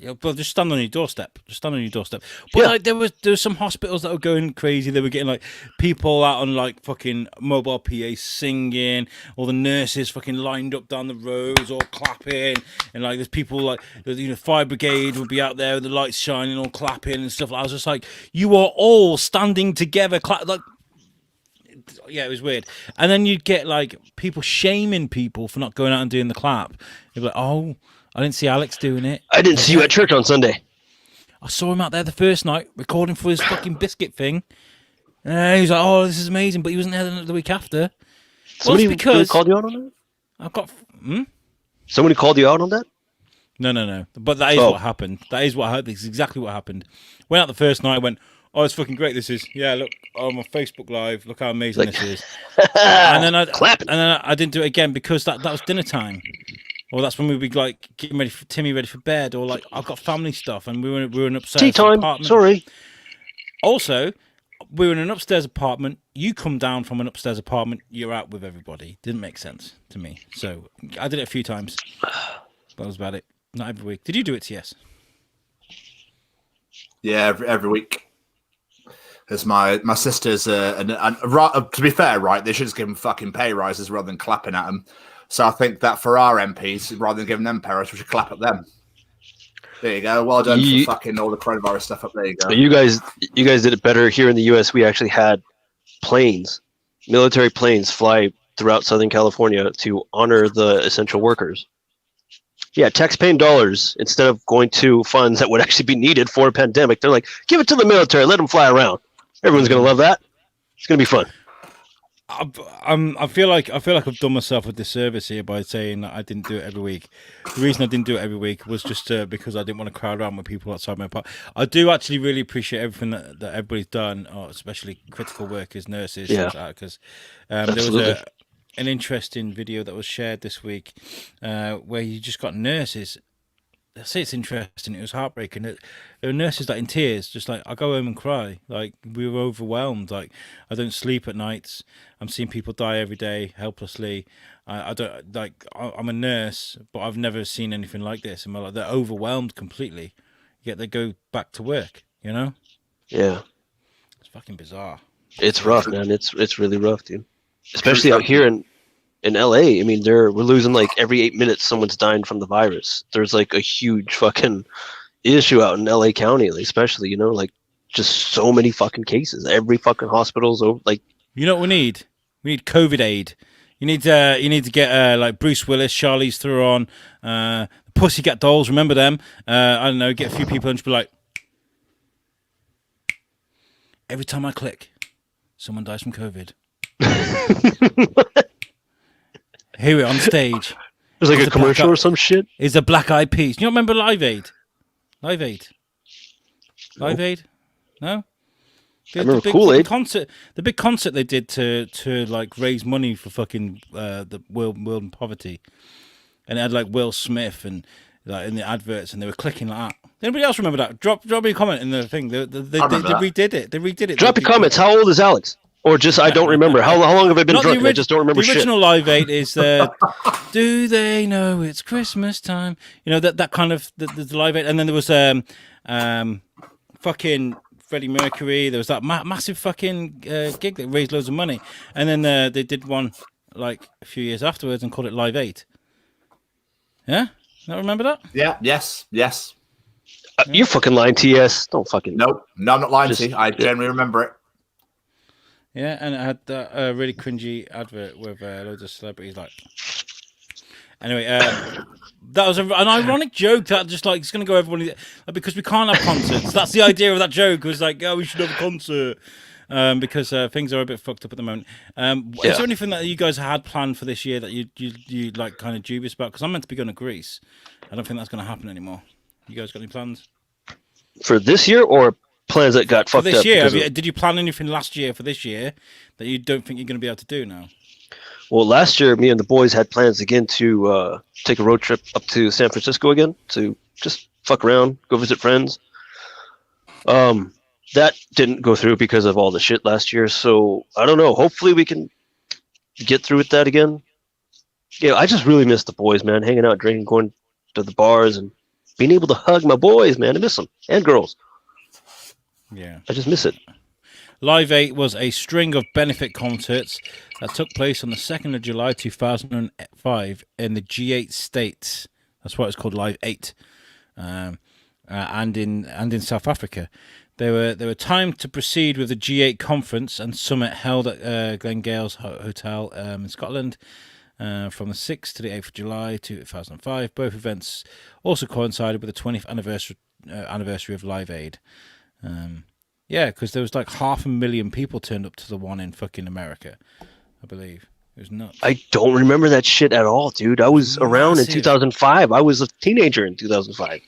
Yeah, but just stand on your doorstep. Just stand on your doorstep. But like, there was some hospitals that were going crazy. They were getting like people out on like fucking mobile PA singing. All the nurses fucking lined up down the roads, all clapping. And like, there's people like, fire brigade would be out there with the lights shining, all clapping and stuff. I was just like, you are all standing together, yeah, it was weird. And then you'd get like people shaming people for not going out and doing the clap. You'd be like, oh, I didn't see Alex doing it. I didn't see you at church on Sunday. I saw him out there the first night recording for his fucking biscuit thing. He was like, oh, this is amazing, but he wasn't there the week after. Somebody called you out on that? I've got... Somebody called you out on that? No. But that is what happened. That is what happened. This is exactly what happened. Went out the first night, went, oh, it's fucking great. This is, yeah, look, I'm on Facebook Live. Look how amazing this is. And then I didn't do it again because that was dinner time. Or that's when we'd be like getting Timmy ready for bed, or like I've got family stuff, and we were in an upstairs tea time. apartment. Sorry. Also, we were in an upstairs apartment. You come down from an upstairs apartment. You're out with everybody. Didn't make sense to me. So I did it a few times. That was about it. Not every week. Did you do it, TS? Yeah, every week. As my sisters, to be fair, right, they should just give them fucking pay rises rather than clapping at them. So I think that for our MPs, rather than giving them pay rises, we should clap at them. There you go. Well done for fucking all the coronavirus stuff up there. You go. You guys did it better. Here in the U.S., we actually had military planes fly throughout Southern California to honor the essential workers. Yeah, tax-paying dollars, instead of going to funds that would actually be needed for a pandemic, they're like, give it to the military, let them fly around. Everyone's going to love that. It's going to be fun. I feel like I've done myself a disservice here by saying that I didn't do it every week. The reason I didn't do it every week was just because I didn't want to crowd around with people outside my apartment. I do actually really appreciate everything that everybody's done, especially critical workers, nurses, because there was an interesting video that was shared this week where you just got nurses. I say it's interesting. It was heartbreaking. There were nurses like in tears, just like, I go home and cry. Like, we were overwhelmed. Like, I don't sleep at nights. I'm seeing people die every day helplessly. I don't like. I'm a nurse, but I've never seen anything like this. And they're overwhelmed completely. Yet they go back to work. You know? Yeah. It's fucking bizarre. It's rough, man. It's really rough, dude. Especially out here in LA. I mean, we're losing like every 8 minutes someone's dying from the virus. There's like a huge fucking issue out in LA County, especially, like just so many fucking cases. Every fucking hospital's over, like. You know what we need? We need COVID aid. You need to get like Bruce Willis, Charlize Theron, Pussycat Dolls. Remember them? I don't know. Get a few people and just be like, every time I click, someone dies from COVID. Here we are on stage. There's like a commercial or some shit. Is the Black Eyed Peas? You don't remember Live Aid? Live Aid? No? I remember Kool-Aid. The big concert they did to like raise money for fucking the world in poverty, and it had like Will Smith and like in the adverts, and they were clicking like that. Anybody else remember that? Drop me a comment in the thing. They redid it. They redid it. Drop your comments. How old is Alex? Or just I don't remember. How long have I been drunk? I just don't remember shit. The original Live Aid is do they know it's Christmas time? That kind of the Live Aid, and then there was fucking Freddie Mercury. There was that massive fucking gig that raised loads of money, and then they did one like a few years afterwards and called it Live Aid. Yeah, don't remember that? Yeah. Yes. You're fucking lying, TS. Don't fucking. Nope. No, I'm not lying to you. I generally remember it. Yeah, and it had that really cringy advert with loads of celebrities. Like, anyway, that was an ironic joke that just like it's going to go everybody because we can't have concerts. That's the idea of that joke. Was like, oh, we should have a concert because things are a bit fucked up at the moment. Is there anything that you guys had planned for this year that you like kind of dubious about? Because I'm meant to be going to Greece. I don't think that's going to happen anymore. You guys got any plans for this year or? Plans that got fucked this up. Year, did you plan anything last year for this year that you don't think you're going to be able to do now? Well, last year, me and the boys had plans again to take a road trip up to San Francisco again to just fuck around, go visit friends. That didn't go through because of all the shit last year. So I don't know. Hopefully we can get through with that again. Yeah, I just really miss the boys, man. Hanging out, drinking, going to the bars, and being able to hug my boys, man. I miss them. And girls. Yeah. I just miss it. Live 8 was a string of benefit concerts that took place on the 2nd of July 2005 in the G8 states. That's why it's called Live 8. And in South Africa. They were timed to proceed with the G8 conference and summit held at Glengale's Hotel in Scotland from the 6th to the 8th of July 2005. Both events also coincided with the 20th anniversary of Live Aid. Yeah, because there was like 500,000 people turned up to the one in fucking America, I believe. It was nuts. I don't remember that shit at all, dude. I was around in 2005. I was a teenager in 2005.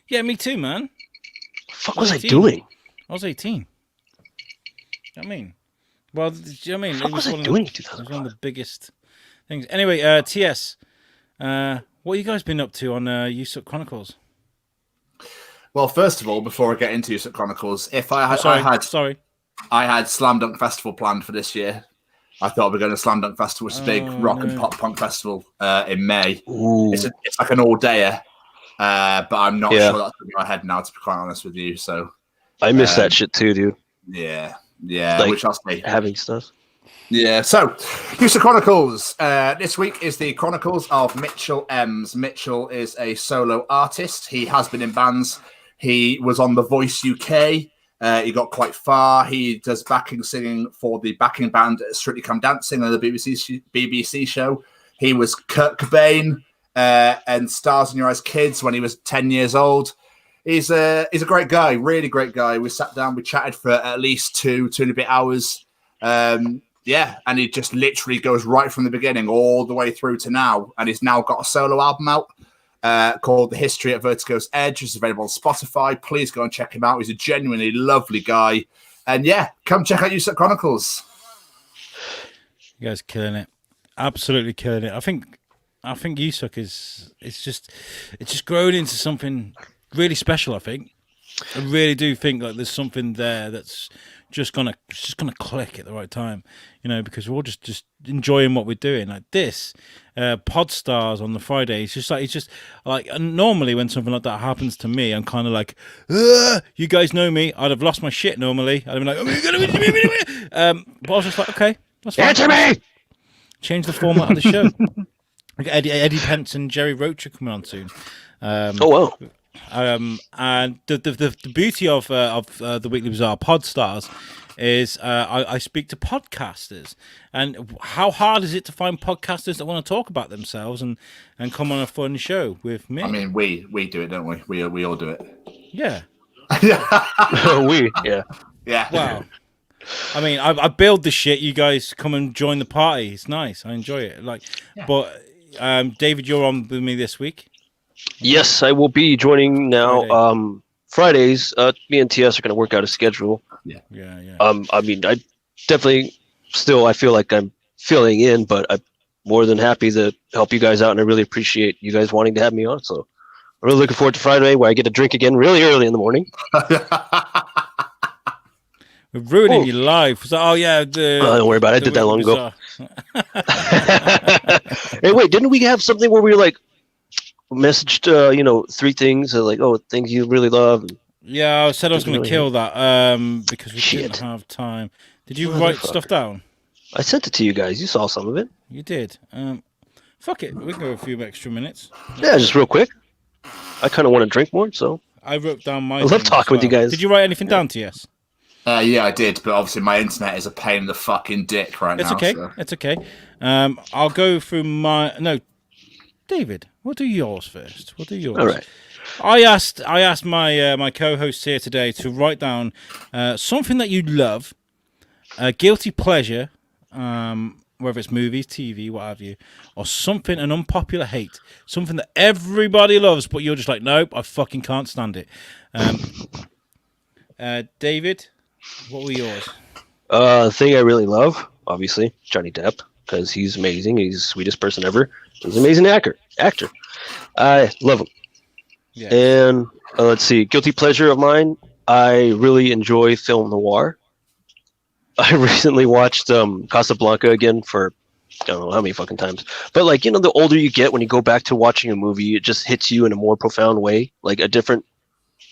Yeah, me too, man. What the fuck was I doing? I was 18. I mean, well, do you know what I mean? What was I doing in 2005? It was one of the biggest things. Anyway, TS, what have you guys been up to on USUK Chronicles? Well, first of all, before I get into USUK Chronicles, I had Slam Dunk Festival planned for this year. I thought we were going to Slam Dunk Festival, which is a big rock and pop punk festival in May. It's like an all-dayer, but I'm not sure that's going to be my head now, to be quite honest with you. So I miss that shit too, dude. Yeah, like, which I'll say. Having stuff. Yeah, so USUK Chronicles. This week is the Chronicles of Mitchell Ems. Mitchell is a solo artist. He has been in bands. He was on The Voice UK. He got quite far. He does backing singing for the backing band Strictly Come Dancing on the BBC show. He was Kurt Cobain and Stars in Your Eyes Kids when he was 10 years old. He's a great guy, really great guy. We sat down, we chatted for at least two and a bit hours. And he just literally goes right from the beginning all the way through to now. And he's now got a solo album out called The History at Vertigo's Edge. It's available on Spotify. Please go and check him out. He's a genuinely lovely guy. And come check out USUK Chronicles. You guys are killing it. Absolutely killing it. I think USUK it's just grown into something really special, I think. I really do think like there's something there that's just gonna click at the right time, because we're all just enjoying what we're doing. Like this Pod Stars on the Friday, it's just like normally when something like that happens to me, I'm kind of like, you guys know me, I'd have lost my shit normally. I'd have been like, but I was just like, okay, that's fine. Answer me! Change the format of the show. Like Eddie Pence and Jerry Roach are coming on soon. Oh wow. And the beauty of the Weekly Bazaar Podstars is I speak to podcasters, and how hard is it to find podcasters that want to talk about themselves and come on a fun show with me? I mean, we do it, don't we? We all do it. Yeah. Yeah. Wow. I mean, I build the shit. You guys come and join the party. It's nice. I enjoy it. But David, you're on with me this week. Yes, I will be joining now. Fridays, me and TS are going to work out a schedule. Yeah. I mean, I definitely I feel like I'm filling in, but I'm more than happy to help you guys out, and I really appreciate you guys wanting to have me on. So I'm really looking forward to Friday, where I get to drink again really early in the morning. We're ruining your life. So, don't worry about it. I did that long ago. Hey, wait, didn't we have something where we were like, messaged 3 things things you really love? Yeah, I said I was going to kill that because we didn't have time. Did you write stuff down? I sent it to you guys. You saw some of it. You did. Fuck it, we can go a few extra minutes. Yeah, just real quick. I kind of want to drink more, so I wrote down my. I love talking with you guys. Did you write anything down, TS? Yeah, I did, but obviously my internet is a pain in the fucking dick right now. It's okay. So. It's okay. I'll go through No, David, we'll do yours first. All right. I asked my my co-hosts here today to write down something that you love, a guilty pleasure, whether it's movies, TV, what have you, or something an unpopular hate, something that everybody loves, but you're just like, nope, I fucking can't stand it. David, what were yours? The thing I really love, obviously, Johnny Depp, because he's amazing. He's the sweetest person ever. He's an amazing actor. I love him. Yeah. And let's see, guilty pleasure of mine, I really enjoy film noir. I recently watched Casablanca again for I don't know how many fucking times. But like, the older you get, when you go back to watching a movie, it just hits you in a more profound way, like a different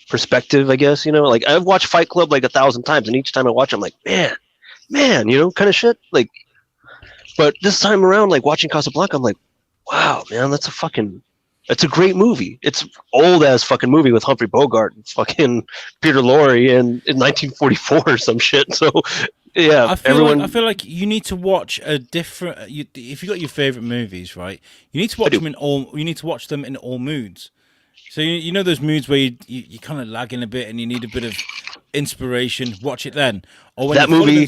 perspective, I guess. Like I've watched Fight Club like 1,000 times, and each time I watch it, I'm like, man, kind of shit. Like, but this time around, like watching Casablanca, I'm like, wow, man, it's a great movie. It's old ass fucking movie with Humphrey Bogart and fucking Peter Lorre in 1944 or some shit. So yeah, I feel like you need to watch a different. If you got your favorite movies, right? You need to watch them in all. You need to watch them in all moods. So you know those moods where you kind of lagging a bit and you need a bit of inspiration. Watch it then. Or when that movie.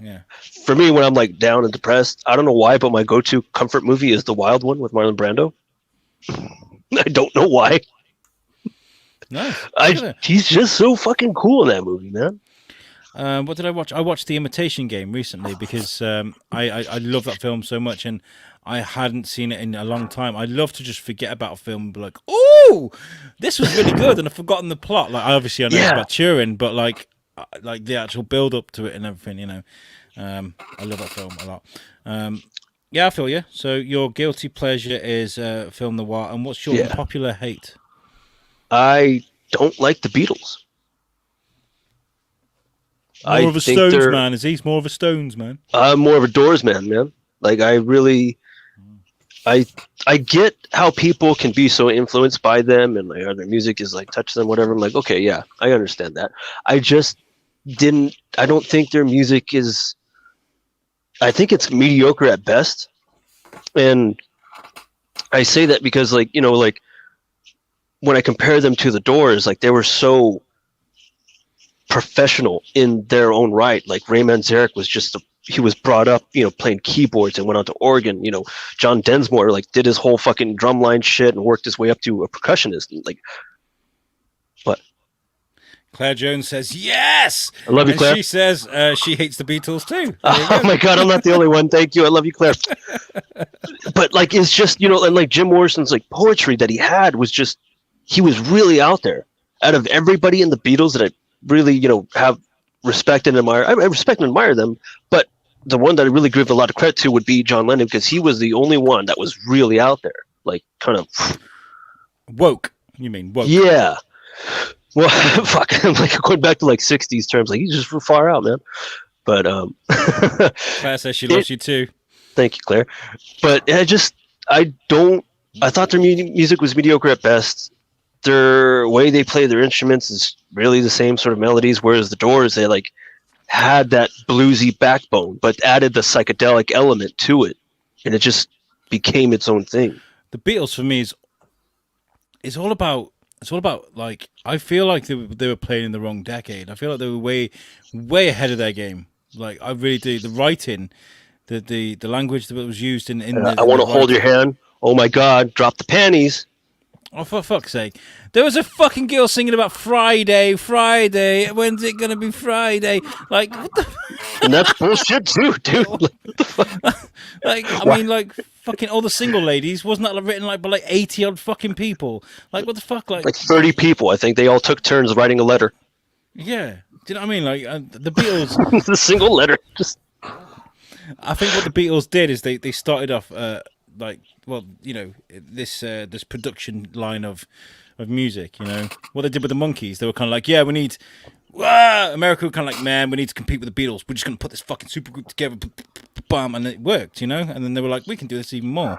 Yeah. For me, when I'm like down and depressed, I don't know why, but my go-to comfort movie is The Wild One with Marlon Brando. I don't know why. No, he's just so fucking cool in that movie, man. What did I watch? I watched The Imitation Game recently because I love that film so much, and I hadn't seen it in a long time. I love to just forget about a film and be like, "Oh, this was really good," and I've forgotten the plot. Like, obviously, I know it's about Turing, but like the actual build up to it and everything. I love that film a lot. Yeah, I feel you. So your guilty pleasure is film noir, and what's your popular hate? I don't like the Beatles. More of a Stones man, is he? More of a Stones man. I'm more of a Doors man. Like I get how people can be so influenced by them, and like their music is like touch them, whatever. I'm like, okay, yeah, I understand that. I don't think their music is. I think it's mediocre at best, and I say that because, like, like when I compare them to the Doors, like they were so professional in their own right. Like Ray Manzarek was he was brought up, playing keyboards and went on to organ. John Densmore like did his whole fucking drumline shit and worked his way up to a percussionist. And, like, what? Claire Jones says yes. I love you, Claire. She says she hates the Beatles too. Oh my god, I'm not the only one. Thank you. I love you, Claire. But like, it's just and like Jim Morrison's like poetry that he had was just he was really out there. Out of everybody in the Beatles that I really have respect and admire, I respect and admire them. But the one that I really give a lot of credit to would be John Lennon, because he was the only one that was really out there, like kind of woke. You mean woke? Yeah. Well, fuck. I'm like going back to like 60s terms. Like he's just far out, man. But Claire says she loves you too. Thank you, Claire. But I thought their music was mediocre at best. Their way they play their instruments is really the same sort of melodies, whereas the Doors, they like had that bluesy backbone, but added the psychedelic element to it, and it just became its own thing. The Beatles for me is all about. It's all about, like, I feel like they were playing in the wrong decade. I feel like they were way ahead of their game. Like, I really do. The writing, the language that was used in I want to hold your hand. Oh my God! Drop the panties. Oh, for fuck's sake. There was a fucking girl singing about Friday. When's it going to be Friday? Like, what the... And that's bullshit too, dude. Like, what the fuck? Like, I mean, like, fucking all the single ladies. Wasn't that written, like, by, like, 80-odd fucking people? Like, what the fuck? Like 30 people. I think they all took turns writing a letter. Yeah. Do you know what I mean? Like, the Beatles... The single letter. Just... I think what the Beatles did is they started off... like, well, this production line of music, what they did with the Monkees, they were kind of like, yeah, we need America were kind of like, man, we need to compete with the Beatles, we're just going to put this fucking super group together, bam, and it worked, and then they were like, we can do this even more,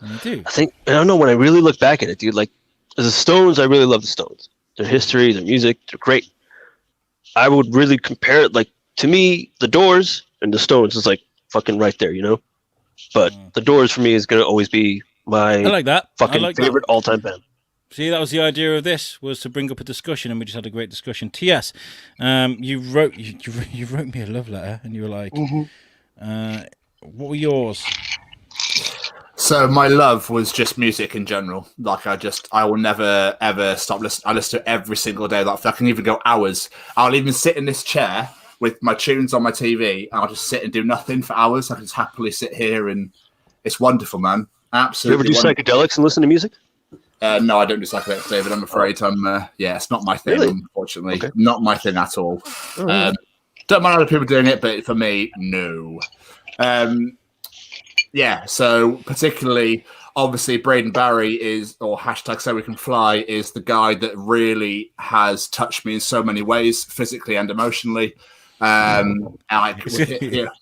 and they do. I don't know, when I really look back at it, dude, like, as the Stones, I really love the Stones, their history, their music, they're great. I would really compare it, like, to me, the Doors and the Stones is like fucking right there, But the Doors for me is going to always be my fucking favorite all-time band. See, that was the idea of this, was to bring up a discussion, and we just had a great discussion. T.S., you wrote me a love letter, and you were like, what were yours? So my love was just music in general. Like I will never ever stop listening. I listen to it every single day. Like I can even go hours. I'll even sit in this chair with my tunes on my TV, and I'll just sit and do nothing for hours. I can just happily sit here, and it's wonderful, man. Absolutely. You ever do psychedelics and listen to music? No, I don't do psychedelics, David. I'm afraid it's not my thing, unfortunately. Okay. Not my thing at all. Don't mind other people doing it, but for me, no. Yeah, so particularly, obviously, Braden Barry is, or hashtag So We Can Fly, is the guy that really has touched me in so many ways, physically and emotionally. Yeah.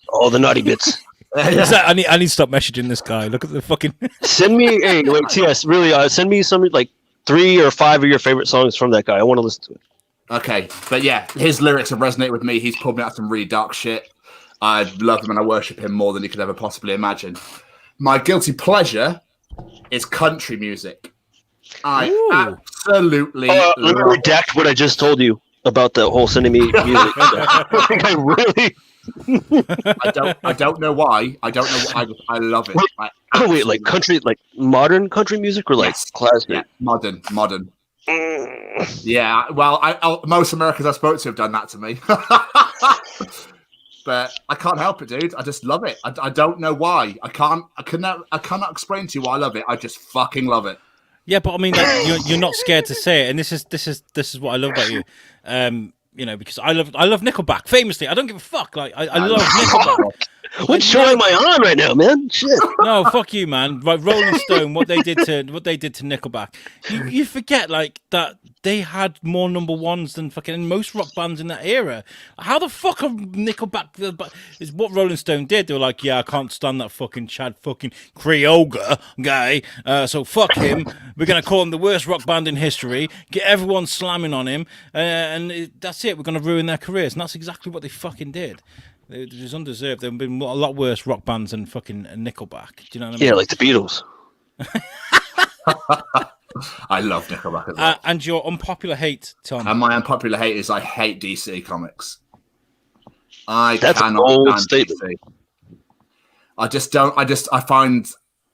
All the naughty bits. I need to stop messaging this guy. Look at the fucking. Send me, hey, wait, TS, really, send me some, like, 3 or 5 of your favorite songs from that guy. I want to listen to it. Okay, but yeah, his lyrics have resonated with me. He's pulled me out some really dark shit. I love him and I worship him more than you could ever possibly imagine. My guilty pleasure is country music. I absolutely let me redact what I just told you about the whole sending me music. I think I really... I don't know why. I don't know. I love it. Wait, like country, like modern country music, or like classic? Yeah, modern. Yeah, well, most Americans I spoke to have done that to me. But I can't help it, dude. I just love it. I don't know why. I cannot explain to you why I love it. I just fucking love it. Yeah, but I mean, like, you're not scared to say it, and this is what I love about you. You know, because I love Nickelback. Famously, I don't give a fuck. Like I love Nickelback. What show am I on right now, man? Shit. No, fuck you, man. Right, Rolling Stone, what they did to Nickelback. You forget like that they had more number ones than fucking most rock bands in that era. How the fuck are Nickelback? Is what Rolling Stone did. They were like, yeah, I can't stand that fucking Chad fucking Creoga guy. So fuck him. We're gonna call him the worst rock band in history. Get everyone slamming on him, and that's it. We're gonna ruin their careers, and that's exactly what they fucking did. It was undeserved. There have been a lot worse rock bands than fucking Nickelback. Do you know what I mean? Yeah, like the Beatles. I love Nickelback as well. And your unpopular hate, Tom. And my unpopular hate is I hate DC comics. That's an old statement. DC. I just don't. I find,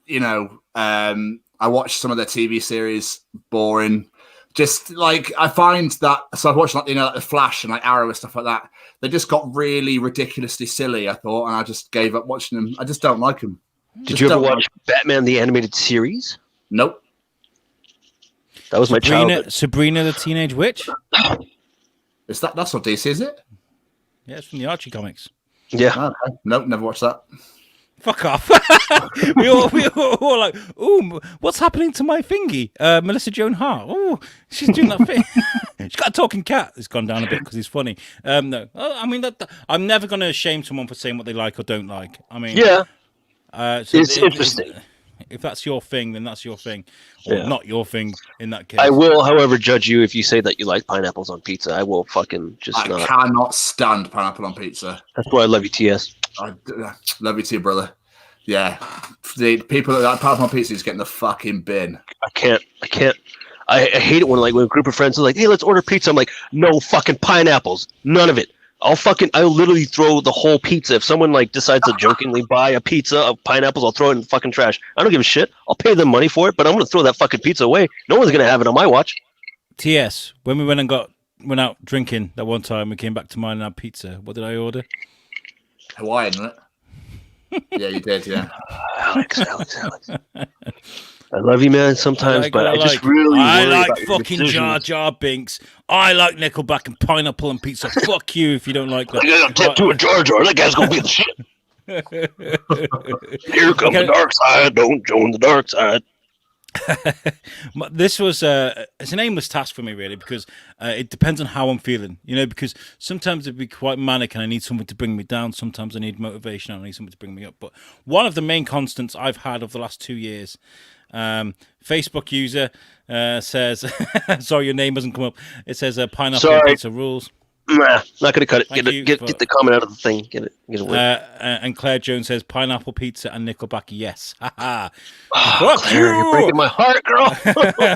you know, I watch some of their TV series boring. Just like I find that, so I've watched like, you know, like The Flash and like Arrow and stuff like that. They just got really ridiculously silly, I thought, and I just gave up watching them. I just don't like them. Did you ever watch Batman the Animated Series? Nope. That was my childhood. Sabrina the Teenage Witch? That's not DC, is it? Yeah, it's from the Archie comics. Yeah. Oh, okay. Nope, never watched that. Fuck off. we all like, ooh, what's happening to my thingy? Melissa Joan Hart. Oh, she's doing that thing. She's got a talking cat. It's gone down a bit because he's funny. No, I mean, I'm never going to shame someone for saying what they like or don't like. I mean, yeah. So it's interesting. If that's your thing, then that's your thing. Or not your thing in that case. I will, however, judge you if you say that you like pineapples on pizza. I will fucking just I cannot stand pineapple on pizza. That's why I love you, TS. I love you too, brother. Yeah. The people that like pineapple on pizza is getting the fucking bin. I can't. I hate it when a group of friends are like, hey, let's order pizza. I'm like, no fucking pineapples. None of it. I'll literally throw the whole pizza. If someone like decides to jokingly buy a pizza of pineapples, I'll throw it in the fucking trash. I don't give a shit. I'll pay them money for it, but I'm going to throw that fucking pizza away. No one's going to have it on my watch. TS, when we went out drinking that one time, we came back to mine and had pizza. What did I order? Hawaiian, isn't it? Yeah, you did, yeah. Alex. I love you, man, sometimes, but I just really I worry like about your fucking decisions. Jar Jar Binks. I like Nickelback and pineapple and pizza. Fuck you if you don't like that. I got tattoo of Jar Jar. That guy's going to be the shit. Here comes the dark side. Don't join the dark side. This was it's an aimless task for me, really, because it depends on how I'm feeling, you know, because sometimes it'd be quite manic and I need something to bring me down. Sometimes I need motivation and I need something to bring me up. But one of the main constants I've had over the last 2 years, Facebook user says, sorry, your name hasn't come up. It says pineapple and pizza rules. Nah, not going to cut it. Get the comment out of the thing. Get it away. And Claire Jones says pineapple pizza and Nickelback. Yes. Fuck you! You're breaking my heart, girl.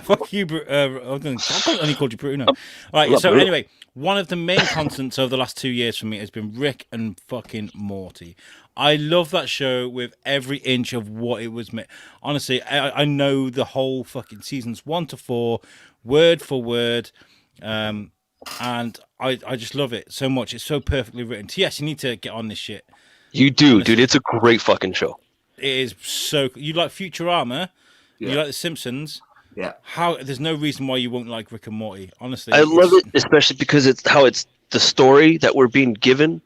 Fuck you, I only called you Bruno. All right. So anyway, one of the main constants over the last 2 years for me has been Rick and fucking Morty. I love that show with every inch of what it was made. Honestly, I know the whole fucking seasons 1 to 4, word for word. And I just love it so much. It's so perfectly written. Yes, you need to get on this shit. You do, honestly. Dude. It's a great fucking show. It is so. You like Futurama? Yeah. You like The Simpsons? Yeah. There's no reason why you won't like Rick and Morty. Honestly, I love it, especially because it's the story that we're being given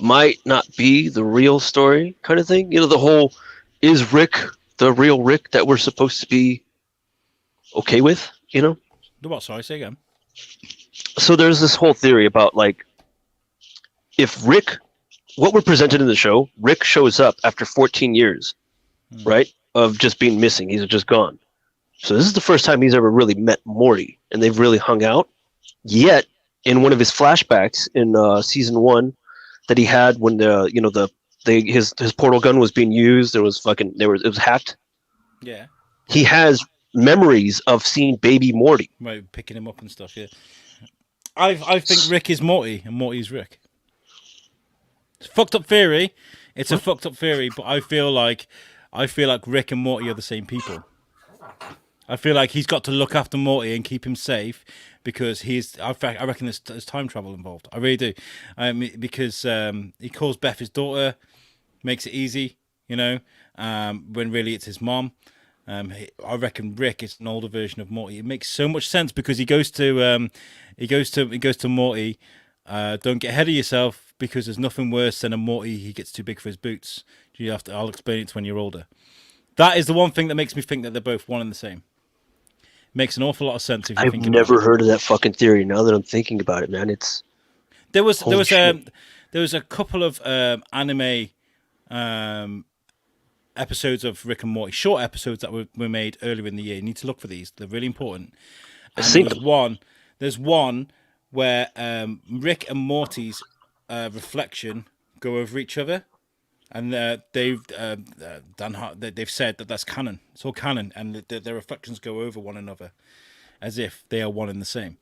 might not be the real story, kind of thing. You know, the whole is Rick the real Rick that we're supposed to be okay with? You know. The what? Sorry, say again. So there's this whole theory about like if Rick, what we're presented in the show, Rick shows up after 14 years, right, of just being missing. He's just gone. So this is the first time he's ever really met Morty, and they've really hung out. Yet, in one of his flashbacks in season 1, that he had when his portal gun was being used, it was hacked. Yeah. He has memories of seeing baby Morty. Right, picking him up and stuff. Yeah. I think Rick is Morty and Morty is Rick. It's a fucked up theory. It's a fucked up theory, but I feel like Rick and Morty are the same people. I feel like he's got to look after Morty and keep him safe because I reckon there's time travel involved. I really do. Because he calls Beth his daughter, makes it easy, when really it's his mom. I reckon Rick is an older version of Morty. It makes so much sense because he goes to Morty. Don't get ahead of yourself because there's nothing worse than a Morty. He gets too big for his boots. I'll explain it to when you're older. That is the one thing that makes me think that they're both one and the same. Makes an awful lot of sense if you think about it. I've never heard of that fucking theory. Now that I'm thinking about it, man, there was a couple of anime episodes of Rick and Morty, short episodes that were made earlier in the year. You need to look for these; they're really important. And there's one where Rick and Morty's reflection go over each other. And they've said that that's canon. It's all canon, and their reflections go over one another, as if they are one and the same.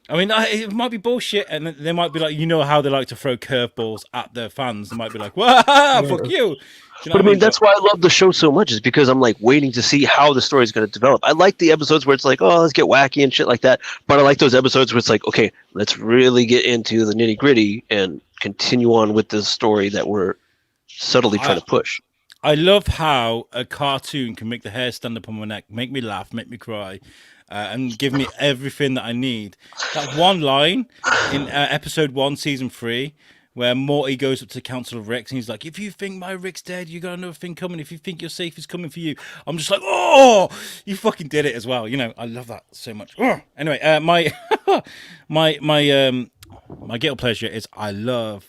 I mean, it might be bullshit, and they might be like, how they like to throw curveballs at their fans. They might be like, "Wow, fuck you!" But I mean, that's why I love the show so much, is because I'm like waiting to see how the story is going to develop. I like the episodes where it's like, oh, let's get wacky and shit like that. But I like those episodes where it's like, okay, let's really get into the nitty gritty and continue on with the story that we're subtly trying to push. I love how a cartoon can make the hair stand up on my neck, make me laugh, make me cry, and give me everything that I need. That one line in episode 1, season 3, where Morty goes up to the Council of Ricks and he's like, if you think my Rick's dead, you got another thing coming. If you think your safe is coming for you. I'm just like, oh, you fucking did it as well. I love that so much. Oh. Anyway, my guilty pleasure is I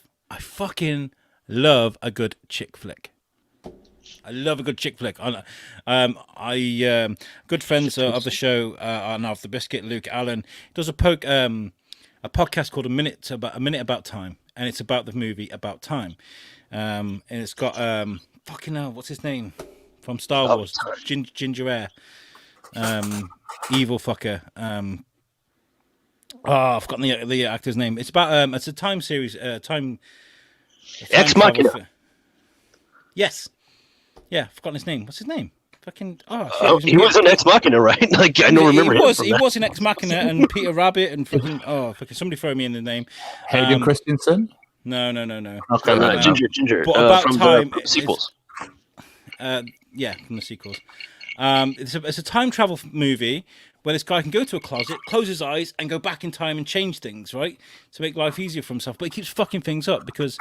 fucking love a good chick flick. I love a good chick flick. Good friends of the show and of the Biscuit, Luke Allen, does a podcast called A Minute About Time, and it's about the movie About Time, and it's got fucking hell, what's his name from Star Wars? Ginger Ale, evil fucker. I've forgotten the actor's name. It's about it's a time series. Time Ex Machina. Yes. Yeah, I've forgotten his name. What's his name? Fucking he was an Ex Machina, right? Like I don't remember. He was an Ex Machina and Peter Rabbit and fucking somebody throw me in the name. Hayden Christensen? No. Okay, Ginger. But About from Time the sequels. From the sequels. It's a time travel movie where this guy can go to a closet, close his eyes, and go back in time and change things, right? To make life easier for himself. But he keeps fucking things up because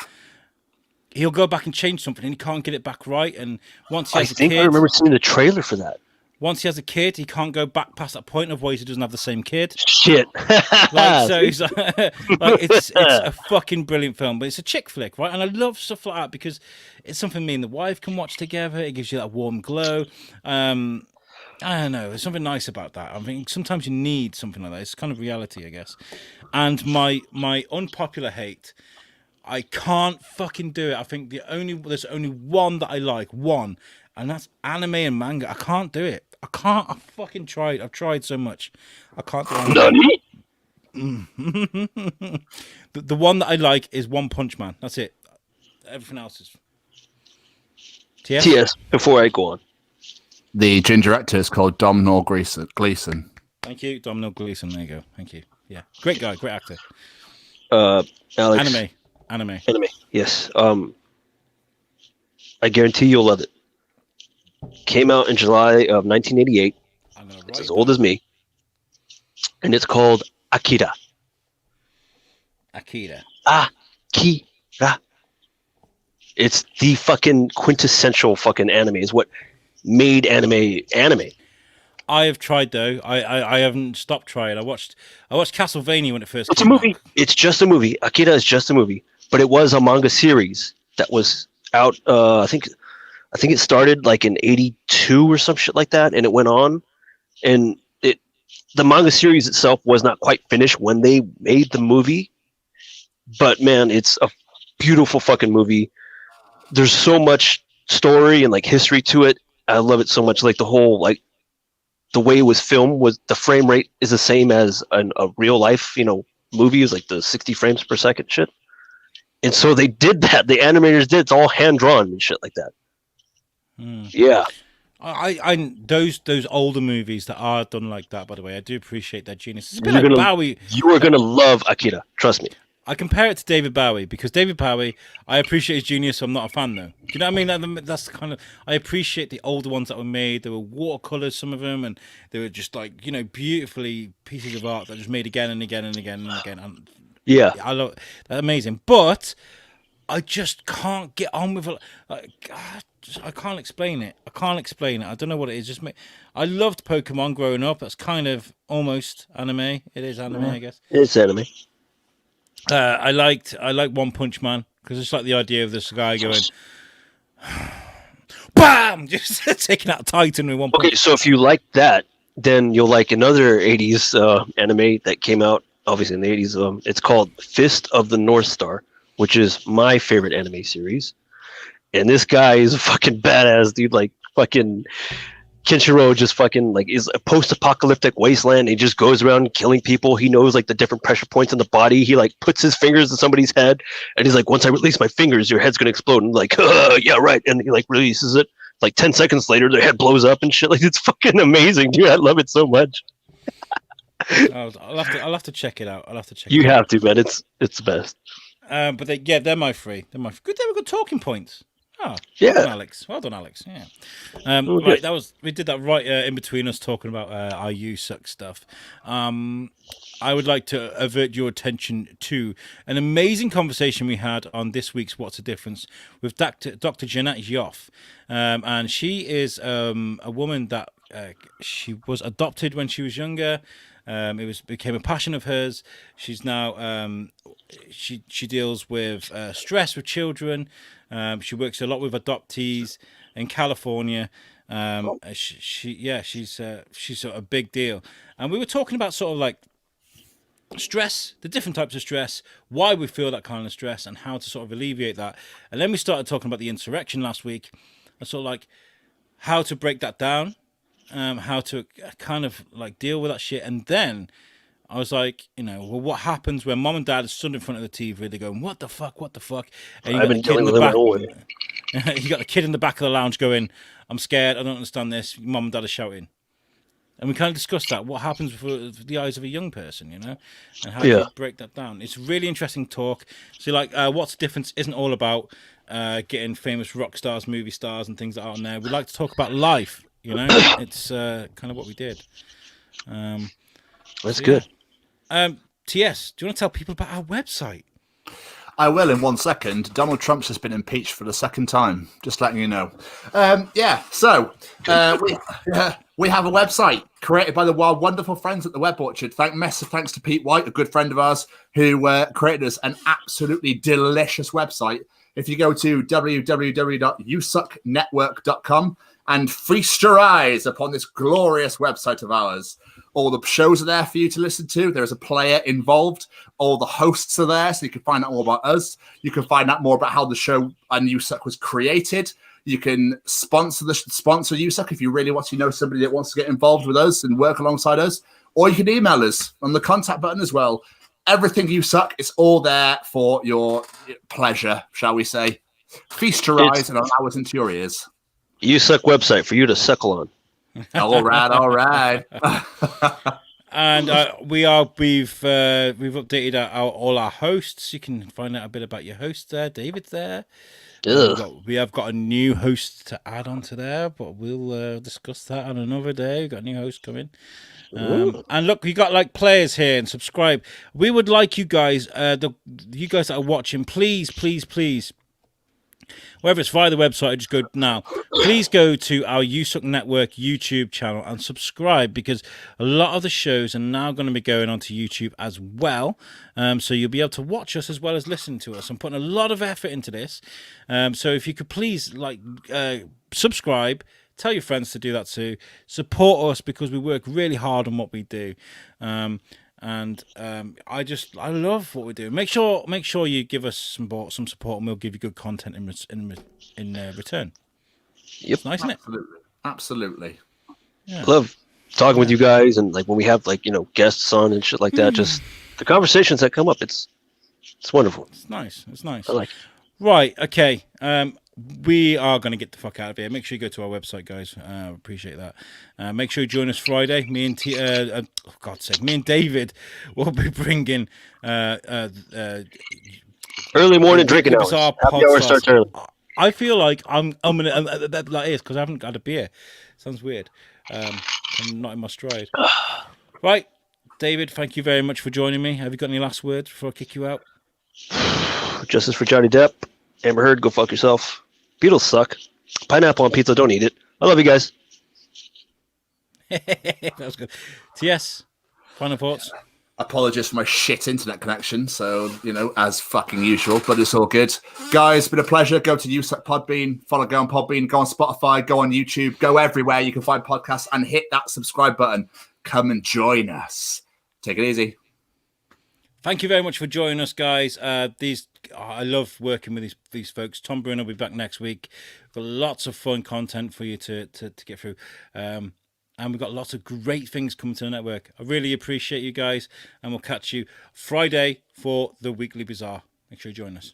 he'll go back and change something and he can't get it back right. And once he has a kid, I remember seeing the trailer for that. Once he has a kid, he can't go back past that point of where he doesn't have the same kid. Shit. He's it's a fucking brilliant film, but it's a chick flick, right? And I love stuff like that because it's something me and the wife can watch together. It gives you that warm glow. I don't know. There's something nice about that. I think sometimes you need something like that. It's kind of reality, I guess. And my unpopular hate, I can't fucking do it. I think there's only one that I like, one, and that's anime and manga. I can't do it. I can't. I fucking tried. I've tried so much. I can't do it. The one that I like is One Punch Man. That's it. Everything else is TS. Before I go on. The ginger actor is called Domhnall Gleeson. Thank you, Domhnall Gleeson. There you go. Thank you. Yeah, great guy, great actor. Alex. Anime. Yes. I guarantee you'll love it. Came out in July of 1988. It's as old as me, and it's called Akira. Akira. It's the fucking quintessential fucking anime. Is what made anime. I have tried though. I haven't stopped trying. I watched Castlevania when it first It's a came movie. out. It's just a movie. Akira is just a movie, but it was a manga series that was out. I think it started like in '82 or some shit like that, and it went on. And the manga series itself was not quite finished when they made the movie, but man, it's a beautiful fucking movie. There's so much story and like history to it. I love it so much. Like the whole like the way it was filmed was the frame rate is the same as a real life, movie is like the 60 frames per second shit. And so they did that. The animators did. It's all hand drawn and shit like that. Yeah. I those older movies that are done like that. By the way, I do appreciate that genius. It's a bit You're like gonna- Bowie. You are gonna love Akira. Trust me. I compare it to David Bowie because David Bowie, I appreciate his genius. So I'm not a fan though. Do you know what I mean? That's kind of I appreciate the older ones that were made. They were watercolors, some of them, and they were just like beautifully pieces of art that just made again and again and again and again. And Yeah. I love that, amazing. But I just can't get on with it. I can't explain it. I don't know what it is. I loved Pokemon growing up. That's kind of almost anime. It is anime, I guess. It's anime. I like One Punch Man because it's like the idea of this guy going, BAM! Just taking out Titan with one punch. Okay, so if you like that, then you'll like another 80s anime that came out, obviously in the 80s. It's called Fist of the North Star, which is my favorite anime series. And this guy is a fucking badass, dude. Like, fucking Kenshiro just fucking, like, is a post-apocalyptic wasteland. He just goes around killing people. He knows, like, the different pressure points in the body. He, like, puts his fingers in somebody's head. And he's like, once I release my fingers, your head's going to explode. And like, yeah, right. And he, like, releases it. Like 10 seconds later, their head blows up and shit. Like, it's fucking amazing, dude. I love it so much. I'll have to check it out. You have to, man. It's the best. But they're my three. They were good talking points. Oh, Yeah. Well done, Alex. Yeah. Okay. Right, we did that right in between us talking about our USUK stuff. I would like to avert your attention to an amazing conversation we had on this week's What's the Difference with Dr. Jeanette Joff. And she is a woman that she was adopted when she was younger. It became a passion of hers. She's now she deals with stress with children. She works a lot with adoptees in California. She's sort of a big deal. And we were talking about sort of like stress, the different types of stress, why we feel that kind of stress, and how to sort of alleviate that. And then we started talking about the insurrection last week, and sort of like how to break that down, how to kind of like deal with that shit. And then I was like, well, what happens when mom and dad are stood in front of the TV? They're going, what the fuck? And I've been dealing with it my whole way. You got the kid in the back of the lounge going, I'm scared, I don't understand this. Mom and dad are shouting. And we kind of discussed that. What happens with the eyes of a young person, and how do you break that down? It's really interesting talk. So, like, What's the Difference isn't all about getting famous rock stars, movie stars, and things that are on there. We like to talk about life, It's kind of what we did. That's good. TS, do you want to tell people about our website? I will in 1 second. Donald Trump's just been impeached for the second time. Just letting you know. So we have a website created by the wild, wonderful friends at the Web Orchard. Massive thanks to Pete White, a good friend of ours, who created us an absolutely delicious website. If you go to www.usuknetwork.com and feast your eyes upon this glorious website of ours. All the shows are there for you to listen to. There's a player involved. All the hosts are there, so you can find out more about us. You can find out more about how the show and USUK was created. You can sponsor USUK if you really want to know somebody that wants to get involved with us and work alongside us. Or you can email us on the contact button as well. Everything USUK is all there for your pleasure, shall we say. Feast your eyes and allow us into your ears. USUK website for you to suckle on. All right. And we've updated all our hosts. You can find out a bit about your hosts there. David's there. We have got a new host to add on to there, but we'll discuss that on another day. We've got a new host coming. And look, we got like players here and subscribe. We would like you guys, you guys that are watching, please Whether it's via the website, just go now. Please go to our USUK Network YouTube channel and subscribe, because a lot of the shows are now going to be going onto YouTube as well. So you'll be able to watch us as well as listen to us. I'm putting a lot of effort into this. So if you could please subscribe, tell your friends to do that too. Support us, because we work really hard on what we do. I love what we do. Make sure you give us some support, and we'll give you good content in return. Yep, it's nice, isn't it? Absolutely. Yeah. Love talking with you guys, and like when we have guests on and shit like that. Just the conversations that come up. It's wonderful. It's nice. I like it. Right. Okay. We are going to get the fuck out of here. Make sure you go to our website, guys. Appreciate that. Make sure you join us Friday. Me and David will be bringing early morning drinking hours. Happy hour starts early. I feel like I'm gonna that is because I haven't got a beer. Sounds weird. I'm not in my stride. Right, David. Thank you very much for joining me. Have you got any last words before I kick you out? Justice for Johnny Depp. Amber Heard, go fuck yourself. Beatles suck. Pineapple on pizza, don't eat it. I love you guys. That was good. TS, final thoughts? Apologies for my shit internet connection. So, as fucking usual, but it's all good. Guys, been a pleasure. Go to USUK Podbean. Go on Podbean. Go on Spotify. Go on YouTube. Go everywhere you can find podcasts and hit that subscribe button. Come and join us. Take it easy. Thank you very much for joining us, guys. I love working with these folks. Tom Bruno will be back next week. We've got lots of fun content for you to get through. And we've got lots of great things coming to the network. I really appreciate you guys, and we'll catch you Friday for the Weekly Bazaar. Make sure you join us.